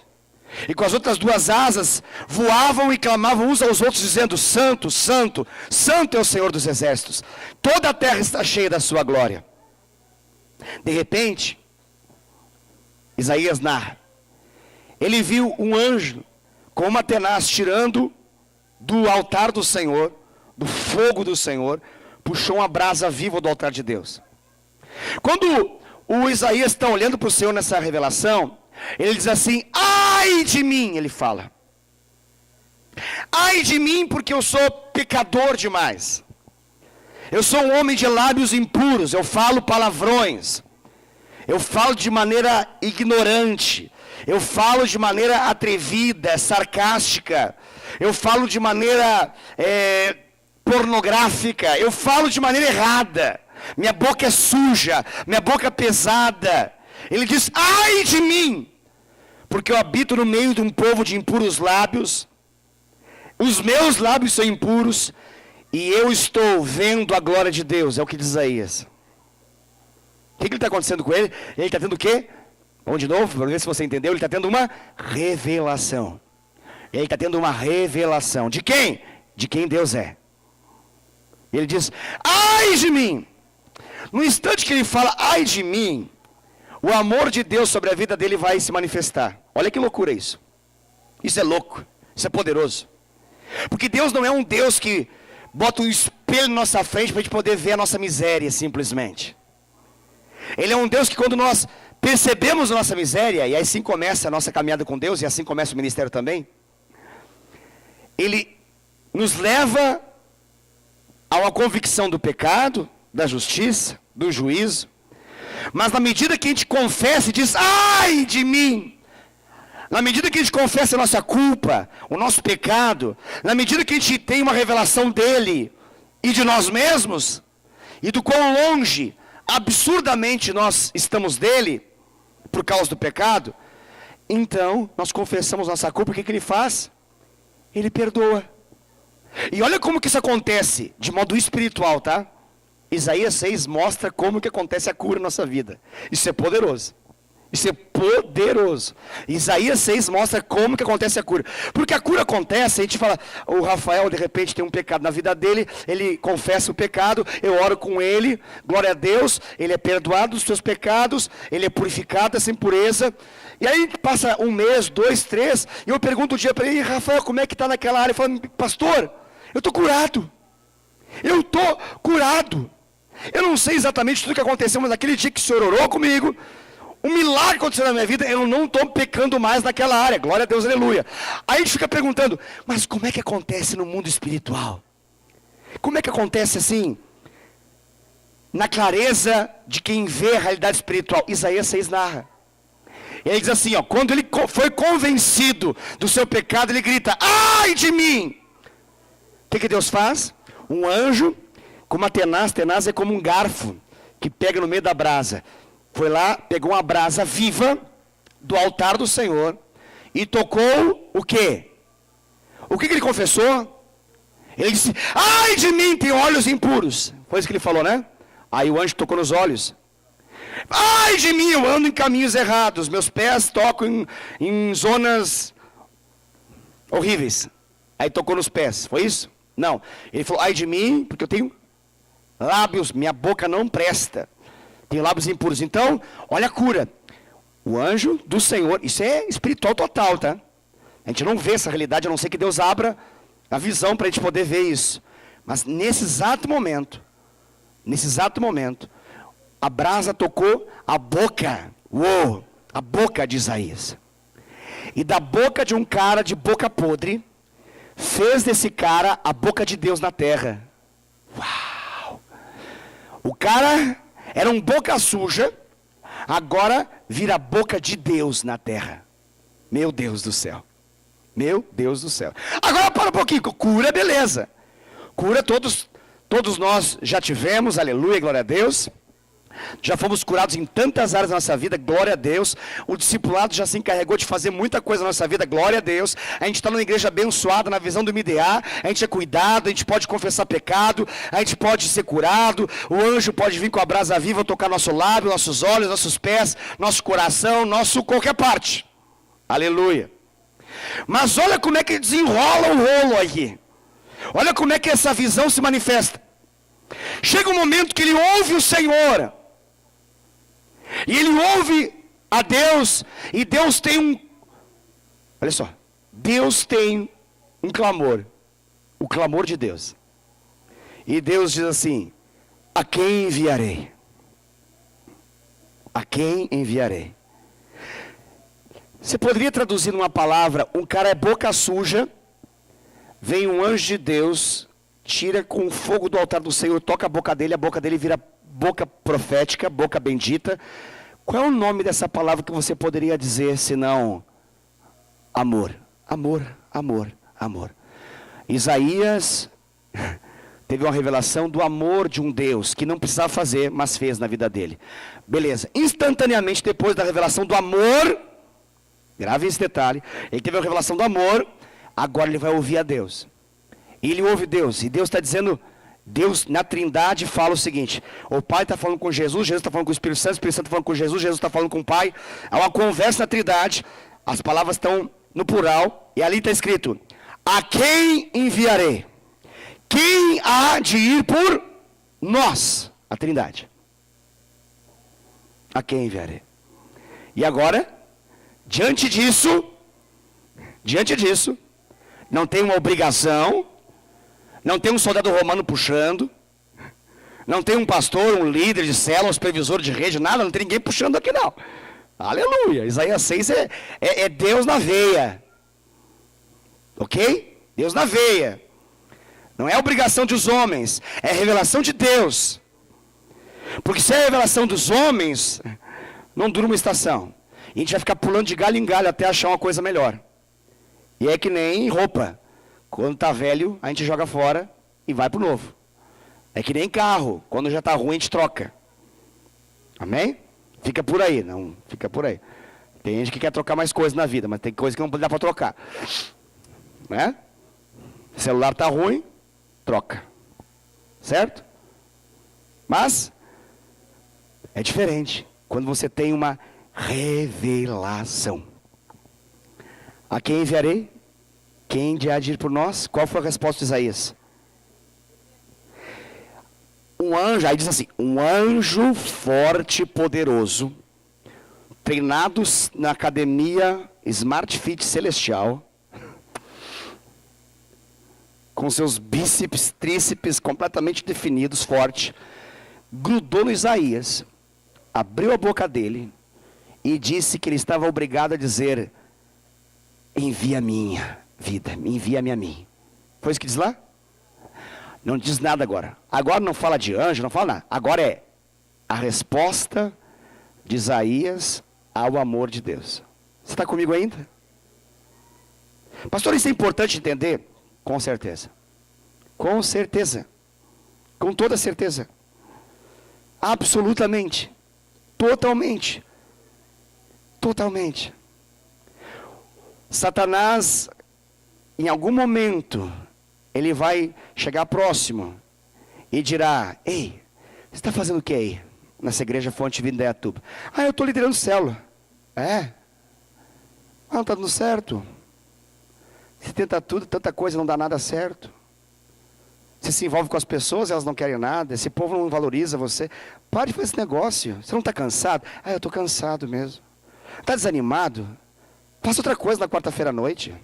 E com as outras 2 asas voavam e clamavam uns aos outros, dizendo, Santo, Santo, Santo é o Senhor dos exércitos. Toda a terra está cheia da sua glória. De repente, Isaías narra, ele viu um anjo com uma tenaz tirando do altar do Senhor, do fogo do Senhor, puxou uma brasa viva do altar de Deus. Quando o Isaías está olhando para o Senhor nessa revelação, ele diz assim, ai de mim, ele fala. Ai de mim, porque eu sou pecador demais. Eu sou um homem de lábios impuros, eu falo palavrões. Eu falo de maneira ignorante. Eu falo de maneira atrevida, sarcástica. Eu falo de maneira pornográfica. Eu falo de maneira errada. Minha boca é suja, minha boca é pesada. Ele diz, ai de mim, porque eu habito no meio de um povo de impuros lábios. Os meus lábios são impuros, e eu estou vendo a glória de Deus, é o que diz Isaías. O que está acontecendo com ele? Ele está tendo o quê? Vamos de novo, para ver se você entendeu. Ele está tendo uma revelação. Ele está tendo uma revelação. De quem? De quem Deus é. Ele diz, ai de mim. No instante que ele fala, ai de mim, o amor de Deus sobre a vida dele vai se manifestar. Olha que loucura isso. Isso é louco, isso é poderoso. Porque Deus não é um Deus que bota um espelho na nossa frente para a gente poder ver a nossa miséria simplesmente. Ele é um Deus que quando nós percebemos a nossa miséria, e assim começa a nossa caminhada com Deus, e assim começa o ministério também, Ele nos leva a uma convicção do pecado, da justiça, do juízo. Mas na medida que a gente confessa e diz, ai de mim, na medida que a gente confessa a nossa culpa, o nosso pecado, na medida que a gente tem uma revelação dele e de nós mesmos, e do quão longe, absurdamente nós estamos dele, por causa do pecado, então nós confessamos nossa culpa. O que ele faz? Ele perdoa. E olha como que isso acontece, de modo espiritual, tá? Isaías 6 mostra como que acontece a cura na nossa vida. Isso é poderoso. Isso é poderoso. Isaías 6 mostra como que acontece a cura. Porque a cura acontece, a gente fala, o Rafael de repente tem um pecado na vida dele, ele confessa o pecado, eu oro com ele, glória a Deus, ele é perdoado dos seus pecados, ele é purificado dessa impureza. E aí passa um mês, 2, 3, e eu pergunto um dia para ele, Rafael, como é que está naquela área? Ele fala, pastor, eu estou curado. Eu estou curado. Eu não sei exatamente tudo que aconteceu, mas naquele dia que o Senhor orou comigo, um milagre aconteceu na minha vida, eu não estou pecando mais naquela área, glória a Deus, aleluia. Aí a gente fica perguntando, mas como é que acontece no mundo espiritual? Como é que acontece assim, na clareza de quem vê a realidade espiritual? Isaías 6 narra. Ele diz assim, ó, quando ele foi convencido do seu pecado, ele grita, ai de mim! O que Deus faz? Um anjo com uma tenaz é como um garfo que pega no meio da brasa. Foi lá, pegou uma brasa viva do altar do Senhor e tocou o quê? O que ele confessou? Ele disse, ai de mim, tem olhos impuros. Foi isso que ele falou, né? Aí o anjo tocou nos olhos. Ai de mim, eu ando em caminhos errados, meus pés tocam em zonas horríveis. Aí tocou nos pés, foi isso? Não, ele falou, ai de mim, porque eu tenho lábios, minha boca não presta. Tenho lábios impuros. Então, olha a cura. O anjo do Senhor, isso é espiritual total, tá? A gente não vê essa realidade, a não ser que Deus abra a visão para a gente poder ver isso. Mas nesse exato momento, a brasa tocou a boca, a boca de Isaías. E da boca de um cara de boca podre, fez desse cara a boca de Deus na terra. Uau! O cara era um boca suja, agora vira a boca de Deus na terra. Meu Deus do céu. Meu Deus do céu. Agora para um pouquinho, cura, beleza. Cura todos nós já tivemos, aleluia, glória a Deus. Já fomos curados em tantas áreas da nossa vida, glória a Deus. O discipulado já se encarregou de fazer muita coisa na nossa vida, glória a Deus. A gente está numa igreja abençoada, na visão do MDA. A gente é cuidado, a gente pode confessar pecado, a gente pode ser curado. O anjo pode vir com a brasa viva, tocar nosso lábio, nossos olhos, nossos pés, nosso coração, qualquer parte. Aleluia. Mas olha como é que desenrola o rolo aqui. Olha como é que essa visão se manifesta. Chega um momento que ele ouve o Senhor. E ele ouve a Deus, e Deus tem olha só, Deus tem um clamor, o clamor de Deus. E Deus diz assim: a quem enviarei? A quem enviarei? Você poderia traduzir numa palavra: um cara é boca suja, vem um anjo de Deus, tira com o fogo do altar do Senhor, toca a boca dele vira boca profética, boca bendita. Qual é o nome dessa palavra que você poderia dizer, senão amor? Amor, amor, amor. Isaías teve uma revelação do amor de um Deus, que não precisava fazer, mas fez na vida dele. Beleza, instantaneamente depois da revelação do amor, grave esse detalhe, ele teve a revelação do amor, agora ele vai ouvir a Deus. E ele ouve Deus, e Deus está dizendo, Deus na Trindade fala o seguinte: o Pai está falando com Jesus, Jesus está falando com o Espírito Santo está falando com Jesus, Jesus está falando com o Pai. Há uma conversa na Trindade, as palavras estão no plural, e ali está escrito: a quem enviarei? Quem há de ir por nós? A Trindade. A quem enviarei? E agora, diante disso, não tem uma obrigação, não tem um soldado romano puxando, não tem um pastor, um líder de célula, um supervisor de rede, nada, não tem ninguém puxando aqui não. Aleluia, Isaías 6 é Deus na veia, ok? Deus na veia, não é obrigação dos homens, é revelação de Deus, porque se é revelação dos homens, não dura uma estação, e a gente vai ficar pulando de galho em galho até achar uma coisa melhor, e é que nem roupa, quando está velho a gente joga fora e vai para o novo, é que nem carro, quando já está ruim a gente troca, amém? Fica por aí, não, fica por aí. Tem gente que quer trocar mais coisas na vida, mas tem coisa que não dá para trocar. Né? O celular está ruim, troca. Certo? Mas, é diferente. Quando você tem uma revelação. A quem enviarei? Quem há de ir por nós? Qual foi a resposta de Isaías? Um anjo, aí diz assim: um anjo forte e poderoso, treinados na academia Smart Fit Celestial, com seus bíceps, tríceps completamente definidos, forte, grudou no Isaías, abriu a boca dele e disse que ele estava obrigado a dizer: envia a minha vida, envia-me a mim. Foi isso que diz lá? Não diz nada agora. Agora não fala de anjo, não fala nada. Agora é a resposta de Isaías ao amor de Deus. Você está comigo ainda? Pastor, isso é importante entender? Com certeza. Com certeza. Com toda certeza. Absolutamente. Totalmente. Totalmente. Satanás, em algum momento, ele vai chegar próximo e dirá: ei, você está fazendo o que aí? Nessa igreja Fonte Vida da Indaiatuba. Ah, eu estou liderando célula. É? Ah, não está dando certo. Você tenta tudo, tanta coisa, não dá nada certo. Você se envolve com as pessoas, elas não querem nada. Esse povo não valoriza você. Pare de fazer esse negócio. Você não está cansado? Ah, eu estou cansado mesmo. Está desanimado? Faça outra coisa na quarta-feira à noite.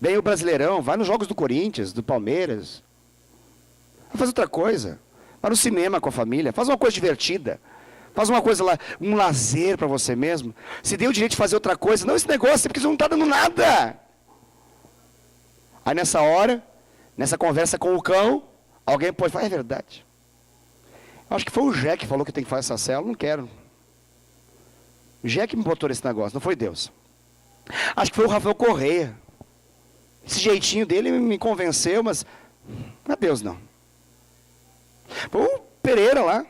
Vem o Brasileirão, vai nos jogos do Corinthians, do Palmeiras. Vai fazer outra coisa. Vai no cinema com a família. Faz uma coisa divertida. Faz uma coisa lá, um lazer para você mesmo. Se dê o direito de fazer outra coisa. Não esse negócio, porque você não está dando nada. Aí nessa hora, nessa conversa com o cão, alguém pode falar: é verdade. Eu acho que foi o Jé que falou que tem que fazer essa célula. Não quero. O Jé que me botou nesse negócio, não foi Deus. Acho que foi o Rafael Correia. Esse jeitinho dele me convenceu, mas não é Deus não. Foi o Pereira lá,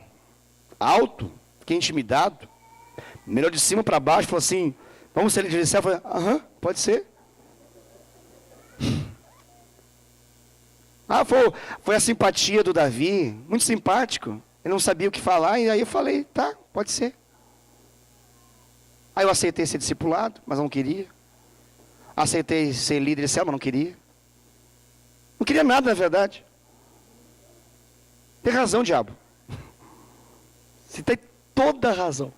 alto, fiquei intimidado, melhor de cima para baixo, falou assim: vamos ser líder de céu? Eu falei: aham, pode ser. Ah, foi a simpatia do Davi, muito simpático, ele não sabia o que falar, e aí eu falei: tá, pode ser. Aí eu aceitei ser discipulado, mas não queria. Aceitei ser líder de céu, mas não queria. Não queria nada, na verdade. Tem razão, diabo. Você toda a razão.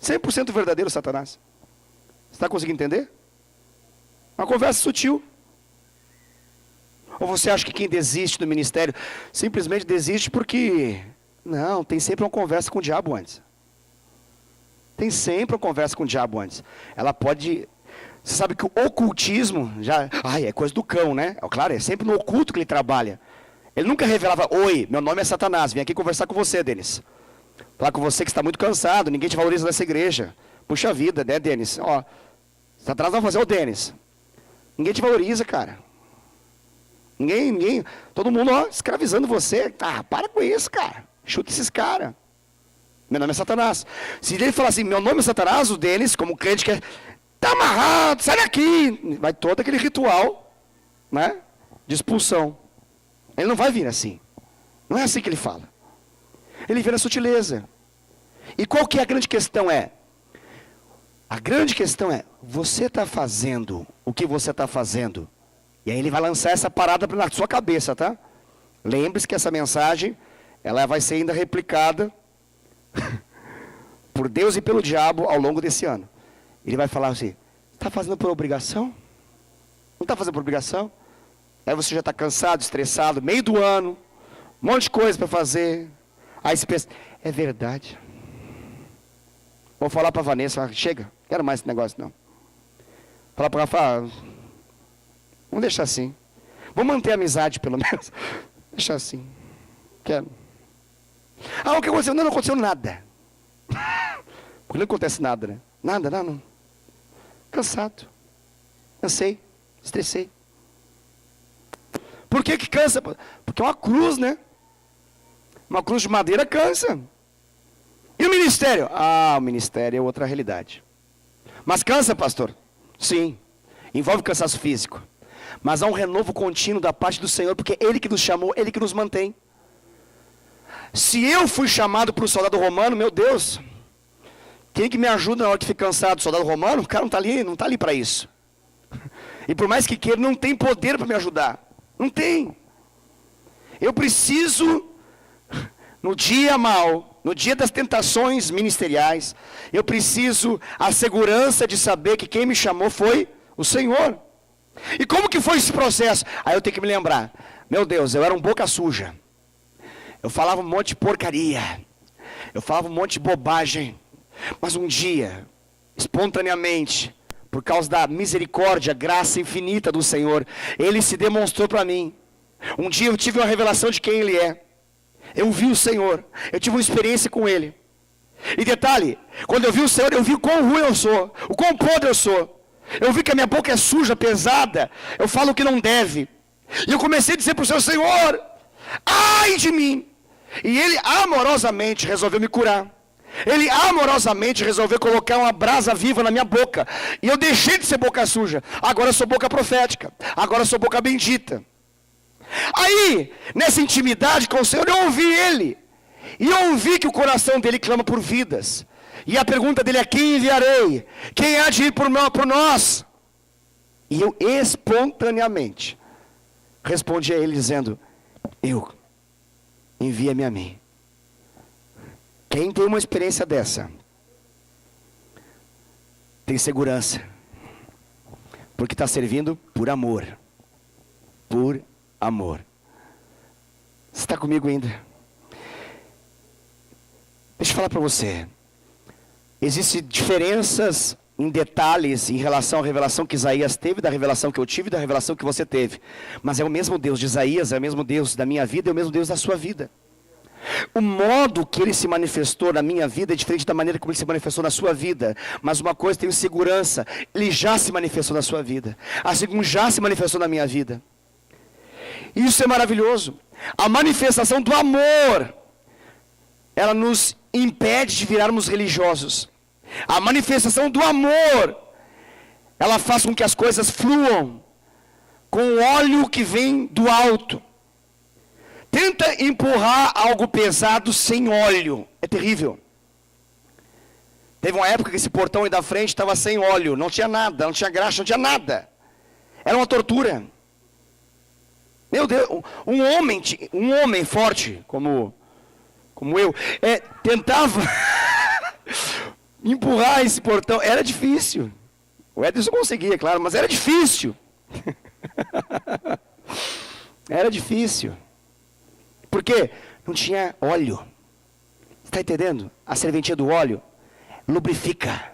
100% verdadeiro, Satanás. Você está conseguindo entender? Uma conversa sutil. Ou você acha que quem desiste do ministério simplesmente desiste porque... Não, tem sempre uma conversa com o diabo antes. Tem sempre uma conversa com o diabo antes. Ela pode... Você sabe que o ocultismo já... é coisa do cão, né? Claro, é sempre no oculto que ele trabalha. Ele nunca revelava: oi, meu nome é Satanás, vim aqui conversar com você, Denis. Falar com você que está muito cansado, ninguém te valoriza nessa igreja. Puxa vida, né, Denis? Ó, Satanás vai fazer o Denis. Ninguém te valoriza, cara. Ninguém, todo mundo, ó, escravizando você. Para com isso, cara. Chuta esses caras. Meu nome é Satanás. Se ele falar assim, meu nome é Satanás, o Denis, como crente que é, tá amarrado, sai daqui. Vai todo aquele ritual, né, de expulsão. Ele não vai vir assim. Não é assim que ele fala. Ele vê na sutileza. E qual que é a grande questão? A grande questão é, você está fazendo o que você está fazendo. E aí ele vai lançar essa parada na sua cabeça, tá? Lembre-se que essa mensagem, ela vai ser ainda replicada por Deus e pelo diabo ao longo desse ano. Ele vai falar assim, está fazendo por obrigação? Não está fazendo por obrigação? Aí você já está cansado, estressado, meio do ano, um monte de coisa para fazer. Aí você pensa, é verdade. Vou falar para a Vanessa, chega, quero mais esse negócio não. Falar para ela, vamos deixar assim. Vamos manter a amizade pelo menos. Deixar assim. Quero. O que aconteceu? Não aconteceu nada. Porque não acontece nada, né? Nada, não. Cansado. Cansei. Estressei. Por que cansa? Porque é uma cruz, né? Uma cruz de madeira cansa. E o ministério? O ministério é outra realidade. Mas cansa, pastor? Sim. Envolve cansaço físico. Mas há um renovo contínuo da parte do Senhor, porque Ele que nos chamou, Ele que nos mantém. Se eu fui chamado para o soldado romano, meu Deus, quem que me ajuda na hora que fica cansado? Soldado romano? O cara não está ali para isso. E por mais que queira, não tem poder para me ajudar. Não tem. Eu preciso, no dia mau, no dia das tentações ministeriais, eu preciso a segurança de saber que quem me chamou foi o Senhor. E como que foi esse processo? Aí eu tenho que me lembrar, meu Deus, eu era um boca suja. Eu falava um monte de porcaria. Eu falava um monte de bobagem. Mas um dia, espontaneamente, por causa da misericórdia, graça infinita do Senhor, Ele se demonstrou para mim. Um dia eu tive uma revelação de quem Ele é. Eu vi o Senhor. Eu tive uma experiência com Ele. E detalhe, quando eu vi o Senhor, eu vi o quão ruim eu sou. O quão podre eu sou. Eu vi que a minha boca é suja, pesada. Eu falo o que não deve. E eu comecei a dizer para o Senhor, Senhor, ai de mim. E Ele amorosamente resolveu me curar. Ele amorosamente resolveu colocar uma brasa viva na minha boca. E eu deixei de ser boca suja. Agora eu sou boca profética. Agora eu sou boca bendita. Aí, nessa intimidade com o Senhor, eu ouvi Ele. E eu ouvi que o coração dele clama por vidas. E a pergunta dele é, quem enviarei? Quem há de ir por nós? E eu espontaneamente respondi a ele dizendo, eu, envia-me a mim. Quem tem uma experiência dessa, tem segurança. Porque está servindo por amor. Por amor. Você está comigo ainda? Deixa eu falar para você. Existem diferenças em detalhes em relação à revelação que Isaías teve, da revelação que eu tive, da revelação que você teve. Mas é o mesmo Deus de Isaías, é o mesmo Deus da minha vida, é o mesmo Deus da sua vida. O modo que Ele se manifestou na minha vida é diferente da maneira como Ele se manifestou na sua vida. Mas uma coisa, tenho segurança, Ele já se manifestou na sua vida. Assim como já se manifestou na minha vida. Isso é maravilhoso. A manifestação do amor, ela nos impede de virarmos religiosos. A manifestação do amor, ela faz com que as coisas fluam com o óleo que vem do alto. Tenta empurrar algo pesado sem óleo. É terrível. Teve uma época que esse portão aí da frente estava sem óleo. Não tinha nada, não tinha graxa, não tinha nada. Era uma tortura. Meu Deus, um homem forte, como eu, tentava empurrar esse portão. Era difícil. O Edson conseguia, claro, mas era difícil. Era difícil. Por quê? Não tinha óleo. Você está entendendo? A serventia do óleo lubrifica.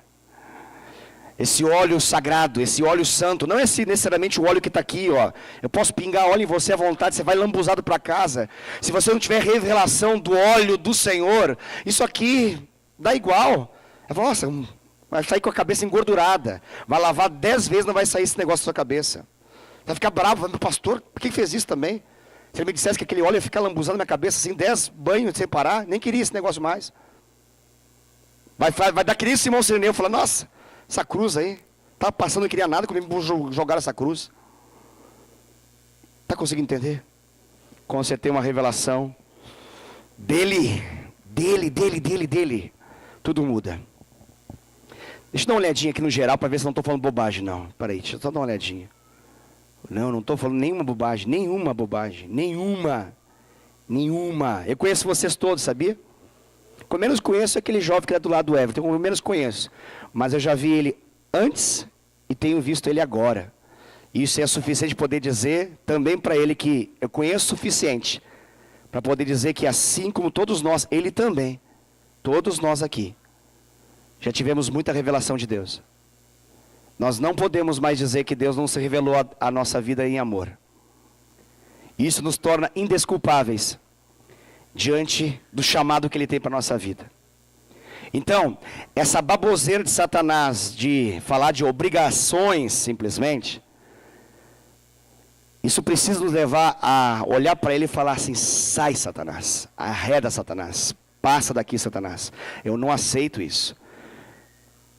Esse óleo sagrado, esse óleo santo, não é necessariamente o óleo que está aqui, ó. Eu posso pingar óleo em você à vontade, você vai lambuzado para casa. Se você não tiver revelação do óleo do Senhor, isso aqui dá igual. Nossa, vai sair com a cabeça engordurada. Vai lavar 10 vezes, não vai sair esse negócio da sua cabeça. Vai ficar bravo, meu pastor, por que fez isso também? Se ele me dissesse que aquele óleo ia ficar lambuzando na minha cabeça assim, 10 banhos sem parar, nem queria esse negócio mais. Vai dar que nem Simão Sirineu, falar, nossa, essa cruz aí, estava passando, não queria nada, comigo vou jogar essa cruz. Está conseguindo entender? Quando você tem uma revelação dele, tudo muda. Deixa eu dar uma olhadinha aqui no geral, para ver se eu não estou falando bobagem, não. Peraí, deixa eu só dar uma olhadinha. Não estou falando nenhuma bobagem, nenhuma. Eu conheço vocês todos, sabia? O que eu menos conheço é aquele jovem que está do lado do Everton, eu menos conheço. Mas eu já vi ele antes e tenho visto ele agora. Isso é suficiente poder dizer também para ele que eu conheço o suficiente para poder dizer que assim como todos nós, ele também, todos nós aqui, já tivemos muita revelação de Deus. Nós não podemos mais dizer que Deus não se revelou a nossa vida em amor. Isso nos torna indesculpáveis diante do chamado que Ele tem para a nossa vida. Então, essa baboseira de Satanás de falar de obrigações simplesmente, isso precisa nos levar a olhar para ele e falar assim, sai Satanás, arreda Satanás, passa daqui Satanás, eu não aceito isso.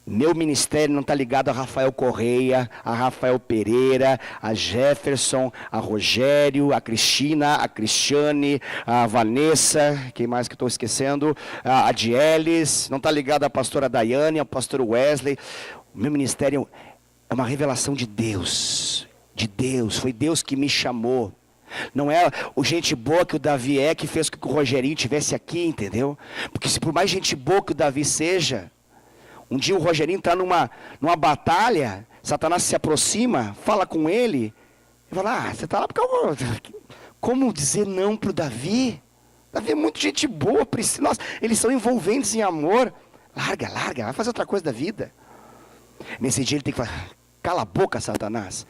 Meu ministério não está ligado a Rafael Correia, a Rafael Pereira, a Jefferson, a Rogério, a Cristina, a Cristiane, a Vanessa, quem mais que estou esquecendo? A Dielis, não está ligado à pastora Daiane, ao pastor Wesley. O meu ministério é uma revelação de Deus, foi Deus que me chamou. Não é o gente boa que o Davi é que fez com que o Rogerinho estivesse aqui, entendeu? Porque se por mais gente boa que o Davi seja, um dia o Rogerinho está numa batalha, Satanás se aproxima, fala com ele, e fala, você está lá porque eu... Como dizer não para o Davi? Davi é muito gente boa, nossa, eles são envolventes em amor. Larga, vai fazer outra coisa da vida. Nesse dia ele tem que falar, cala a boca, Satanás.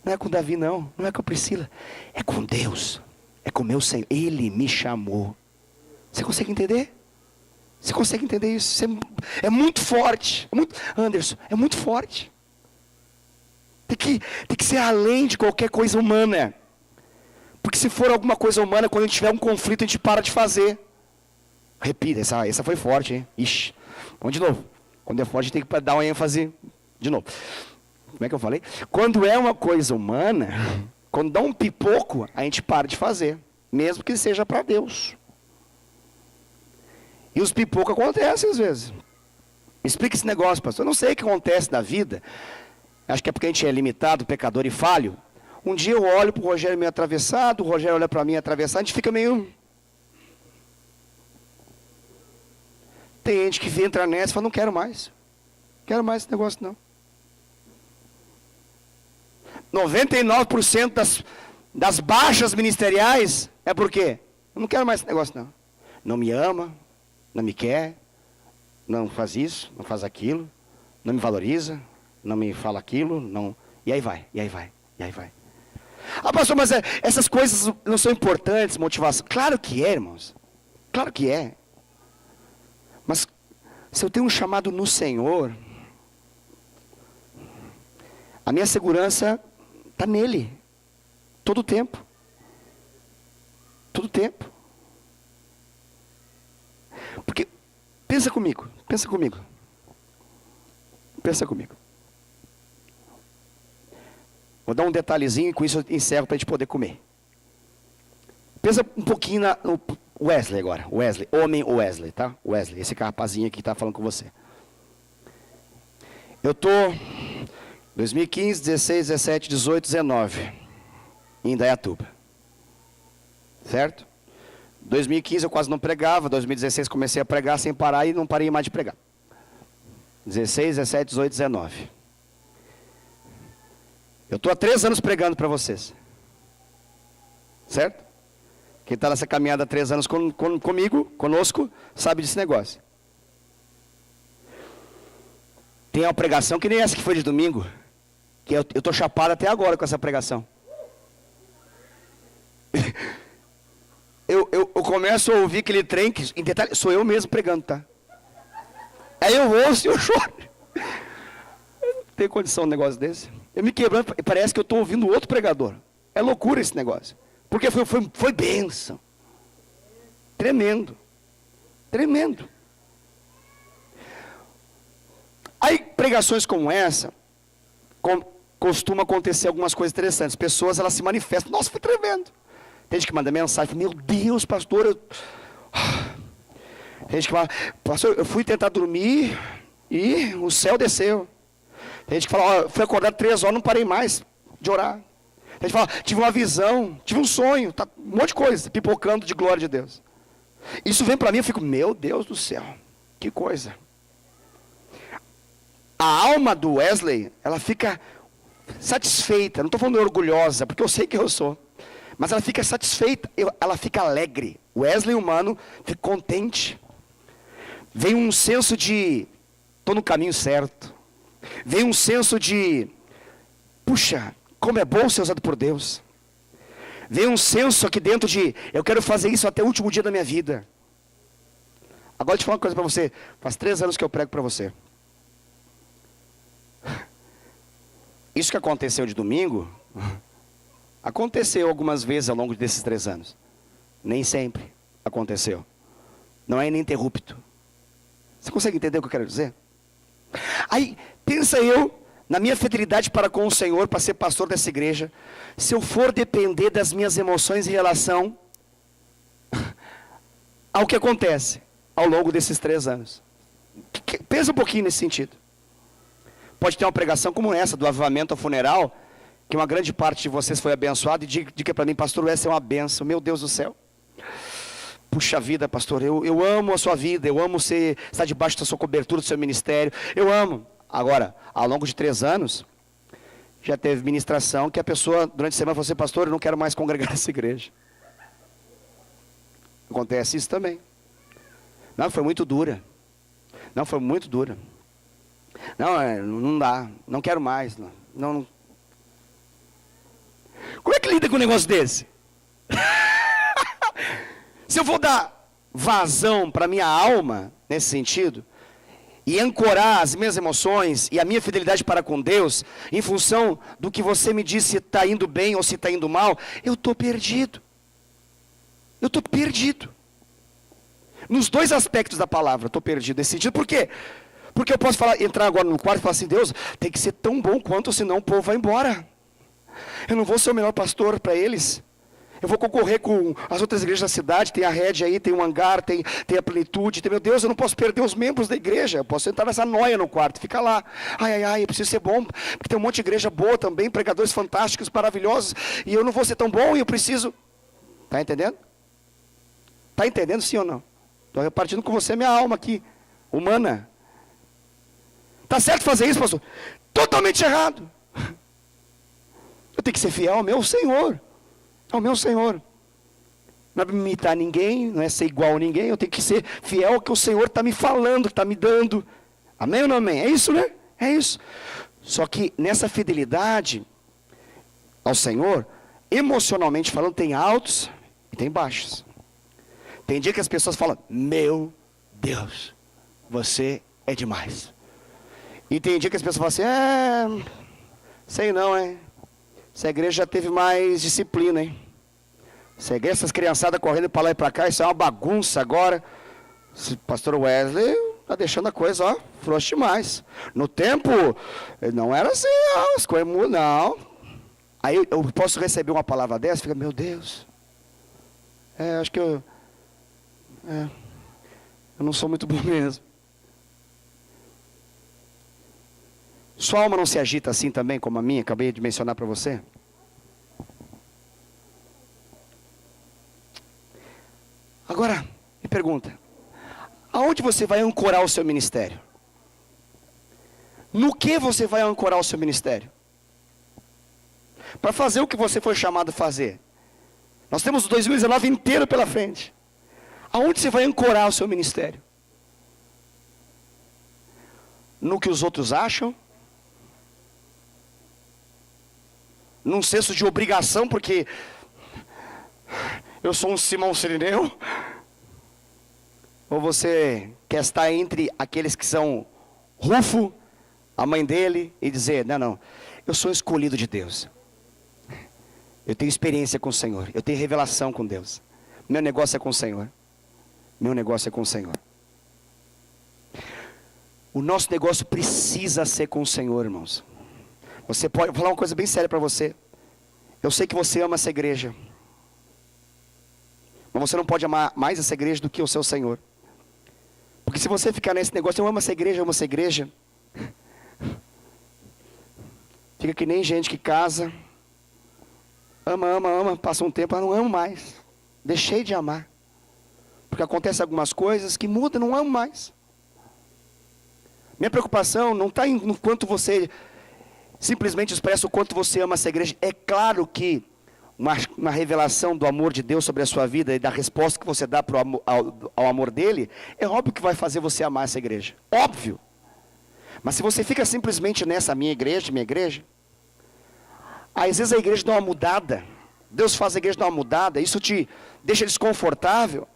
Não é com Davi não é com a Priscila, é com Deus, é com o meu Senhor, Ele me chamou. Você consegue entender? Você consegue entender isso? É muito forte. Anderson, é muito forte. Tem que ser além de qualquer coisa humana. Porque se for alguma coisa humana, quando a gente tiver um conflito, a gente para de fazer. Repita, essa foi forte, hein? Ixi. Vamos de novo. Quando é forte, a gente tem que dar uma ênfase. De novo. Como é que eu falei? Quando é uma coisa humana, quando dá um pipoco, a gente para de fazer. Mesmo que seja para Deus. E os pipocos acontecem às vezes. Explica esse negócio, pastor. Eu não sei o que acontece na vida. Acho que é porque a gente é limitado, pecador e falho. Um dia eu olho para o Rogério meio atravessado, o Rogério olha para mim atravessado, a gente fica meio... Tem gente que entra nessa e fala, não quero mais. Quero mais esse negócio não. 99% das baixas ministeriais é por quê? Eu não quero mais esse negócio não. Não me ama, não me quer, não faz isso, não faz aquilo, não me valoriza, não me fala aquilo, não... E aí vai. Ah, pastor, mas essas coisas não são importantes, motivação? Claro que é, irmãos. Claro que é. Mas se eu tenho um chamado no Senhor, a minha segurança está nele. Todo o tempo. Porque, pensa comigo. Vou dar um detalhezinho e com isso eu encerro para a gente poder comer. Pensa um pouquinho no Wesley agora. Homem Wesley, tá? Wesley, esse rapazinho aqui que está falando com você. Eu estou 2015, 16, 17, 18, 19 em Indaiatuba. Certo? 2015 eu quase não pregava, 2016 comecei a pregar sem parar e não parei mais de pregar. 16, 17, 18, 19. Eu estou há 3 anos pregando para vocês. Certo? Quem está nessa caminhada há 3 anos comigo, conosco, sabe desse negócio. Tem uma pregação que nem essa que foi de domingo, que eu estou chapado até agora com essa pregação. Eu começo a ouvir aquele trem, que em detalhe, sou eu mesmo pregando, tá? Aí eu ouço e eu choro. Não tem condição um negócio desse. Eu me quebrando, parece que eu estou ouvindo outro pregador. É loucura esse negócio. Porque foi bênção. Tremendo. Tremendo. Aí, pregações como essa, costuma acontecer algumas coisas interessantes. Pessoas, elas se manifestam. Nossa, foi tremendo. Tem gente que manda mensagem, meu Deus, pastor, tem gente que fala, pastor, eu fui tentar dormir e o céu desceu. Tem gente que fala, fui acordar 3 horas, não parei mais de orar. Tem gente que fala, tive uma visão, tive um sonho, tá, um monte de coisa, pipocando de glória de Deus. Isso vem para mim, eu fico, meu Deus do céu, que coisa. A alma do Wesley, ela fica satisfeita, não estou falando orgulhosa, porque eu sei que eu sou. Mas ela fica satisfeita, ela fica alegre. O Wesley humano fica contente. Vem um senso de, estou no caminho certo. Vem um senso de, puxa, como é bom ser usado por Deus. Vem um senso aqui dentro de, eu quero fazer isso até o último dia da minha vida. Agora deixa eu falar uma coisa para você. Faz 3 anos que eu prego para você. Isso que aconteceu de domingo... Aconteceu algumas vezes ao longo desses 3 anos. Nem sempre aconteceu. Não é ininterrupto. Você consegue entender o que eu quero dizer? Aí, pensa eu, na minha fidelidade para com o Senhor, para ser pastor dessa igreja, se eu for depender das minhas emoções em relação ao que acontece ao longo desses 3 anos. Pensa um pouquinho nesse sentido. Pode ter uma pregação como essa, do avivamento ao funeral, que uma grande parte de vocês foi abençoada, e diga para mim, pastor, essa é uma benção, meu Deus do céu. Puxa vida, pastor, eu amo a sua vida, eu amo estar debaixo da sua cobertura, do seu ministério, eu amo. Agora, ao longo de 3 anos, já teve ministração que a pessoa, durante a semana, falou assim, pastor, eu não quero mais congregar nessa igreja. Acontece isso também. Não, foi muito dura. Não, foi muito dura. Não dá, não quero mais, não. Como é que lida com um negócio desse? Se eu vou dar vazão para minha alma, nesse sentido, e ancorar as minhas emoções e a minha fidelidade para com Deus, em função do que você me disse se está indo bem ou se está indo mal, eu estou perdido. Eu estou perdido. Nos 2 aspectos da palavra, eu estou perdido nesse sentido. Por quê? Porque eu posso entrar agora no quarto e falar assim, Deus, tem que ser tão bom quanto, senão o povo vai embora. Eu não vou ser o melhor pastor para eles. Eu vou concorrer com as outras igrejas da cidade. Tem a rede aí, tem o hangar, tem a plenitude. Meu Deus, eu não posso perder os membros da igreja. Eu posso entrar nessa noia no quarto, ficar lá. Ai, eu preciso ser bom. Porque tem um monte de igreja boa também, pregadores fantásticos, maravilhosos. E eu não vou ser tão bom e eu preciso... Está entendendo? Está entendendo sim ou não? Estou repartindo com você minha alma aqui, humana. Está certo fazer isso, pastor? Totalmente errado. Eu tenho que ser fiel ao meu Senhor. Ao meu Senhor. Não é imitar ninguém, não é ser igual a ninguém. Eu tenho que ser fiel ao que o Senhor está me falando, está me dando. Amém ou não amém? É isso, né? É isso. Só que nessa fidelidade ao Senhor, emocionalmente falando, tem altos e tem baixos. Tem dia que as pessoas falam, meu Deus, você é demais. E tem dia que as pessoas falam assim, sei não, hein? Essa igreja já teve mais disciplina, hein? Essa igreja, essas criançadas correndo para lá e para cá, isso é uma bagunça agora. Esse pastor Wesley está deixando a coisa, ó, frouxa demais. No tempo, não era assim, ó, as coisas mudam, não. Aí eu posso receber uma palavra dessa e fica, meu Deus. Acho que eu não sou muito bom mesmo. Sua alma não se agita assim também, como a minha, acabei de mencionar para você? Agora, me pergunta, aonde você vai ancorar o seu ministério? No que você vai ancorar o seu ministério? Para fazer o que você foi chamado a fazer. Nós temos o 2019 inteiro pela frente. Aonde você vai ancorar o seu ministério? No que os outros acham? Num senso de obrigação, porque eu sou um Simão Sirineu? Ou você quer estar entre aqueles que são Rufo, a mãe dele, e dizer, não, eu sou escolhido de Deus. Eu tenho experiência com o Senhor, eu tenho revelação com Deus. Meu negócio é com o Senhor. Meu negócio é com o Senhor. O nosso negócio precisa ser com o Senhor, irmãos. Você pode, vou falar uma coisa bem séria para você. Eu sei que você ama essa igreja. Mas você não pode amar mais essa igreja do que o seu Senhor. Porque se você ficar nesse negócio, eu amo essa igreja, fica que nem gente que casa, ama, passa um tempo, não amo mais. Deixei de amar. Porque acontecem algumas coisas que mudam, não amo mais. Minha preocupação não está no quanto você simplesmente expressa o quanto você ama essa igreja. É claro que uma revelação do amor de Deus sobre a sua vida e da resposta que você dá ao amor dele, é óbvio que vai fazer você amar essa igreja. Óbvio. Mas se você fica simplesmente nessa minha igreja, às vezes a igreja dá uma mudada. Deus faz a igreja dar uma mudada, isso te deixa desconfortável.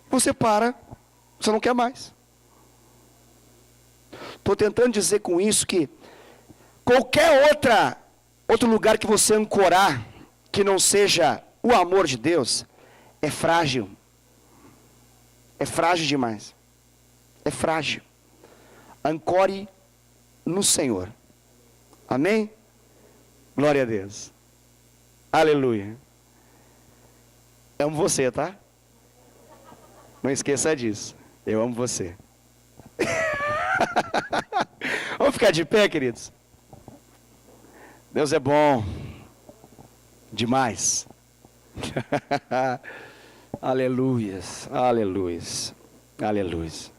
Você para, você não quer mais. Estou tentando dizer com isso que qualquer outro lugar que você ancorar, que não seja o amor de Deus, é frágil. É frágil demais. É frágil. Ancore no Senhor. Amém? Glória a Deus. Aleluia. Amo você, tá? Não esqueça disso. Eu amo você. Vamos ficar de pé, queridos? Deus é bom. Demais. Aleluias. Aleluias. Aleluias.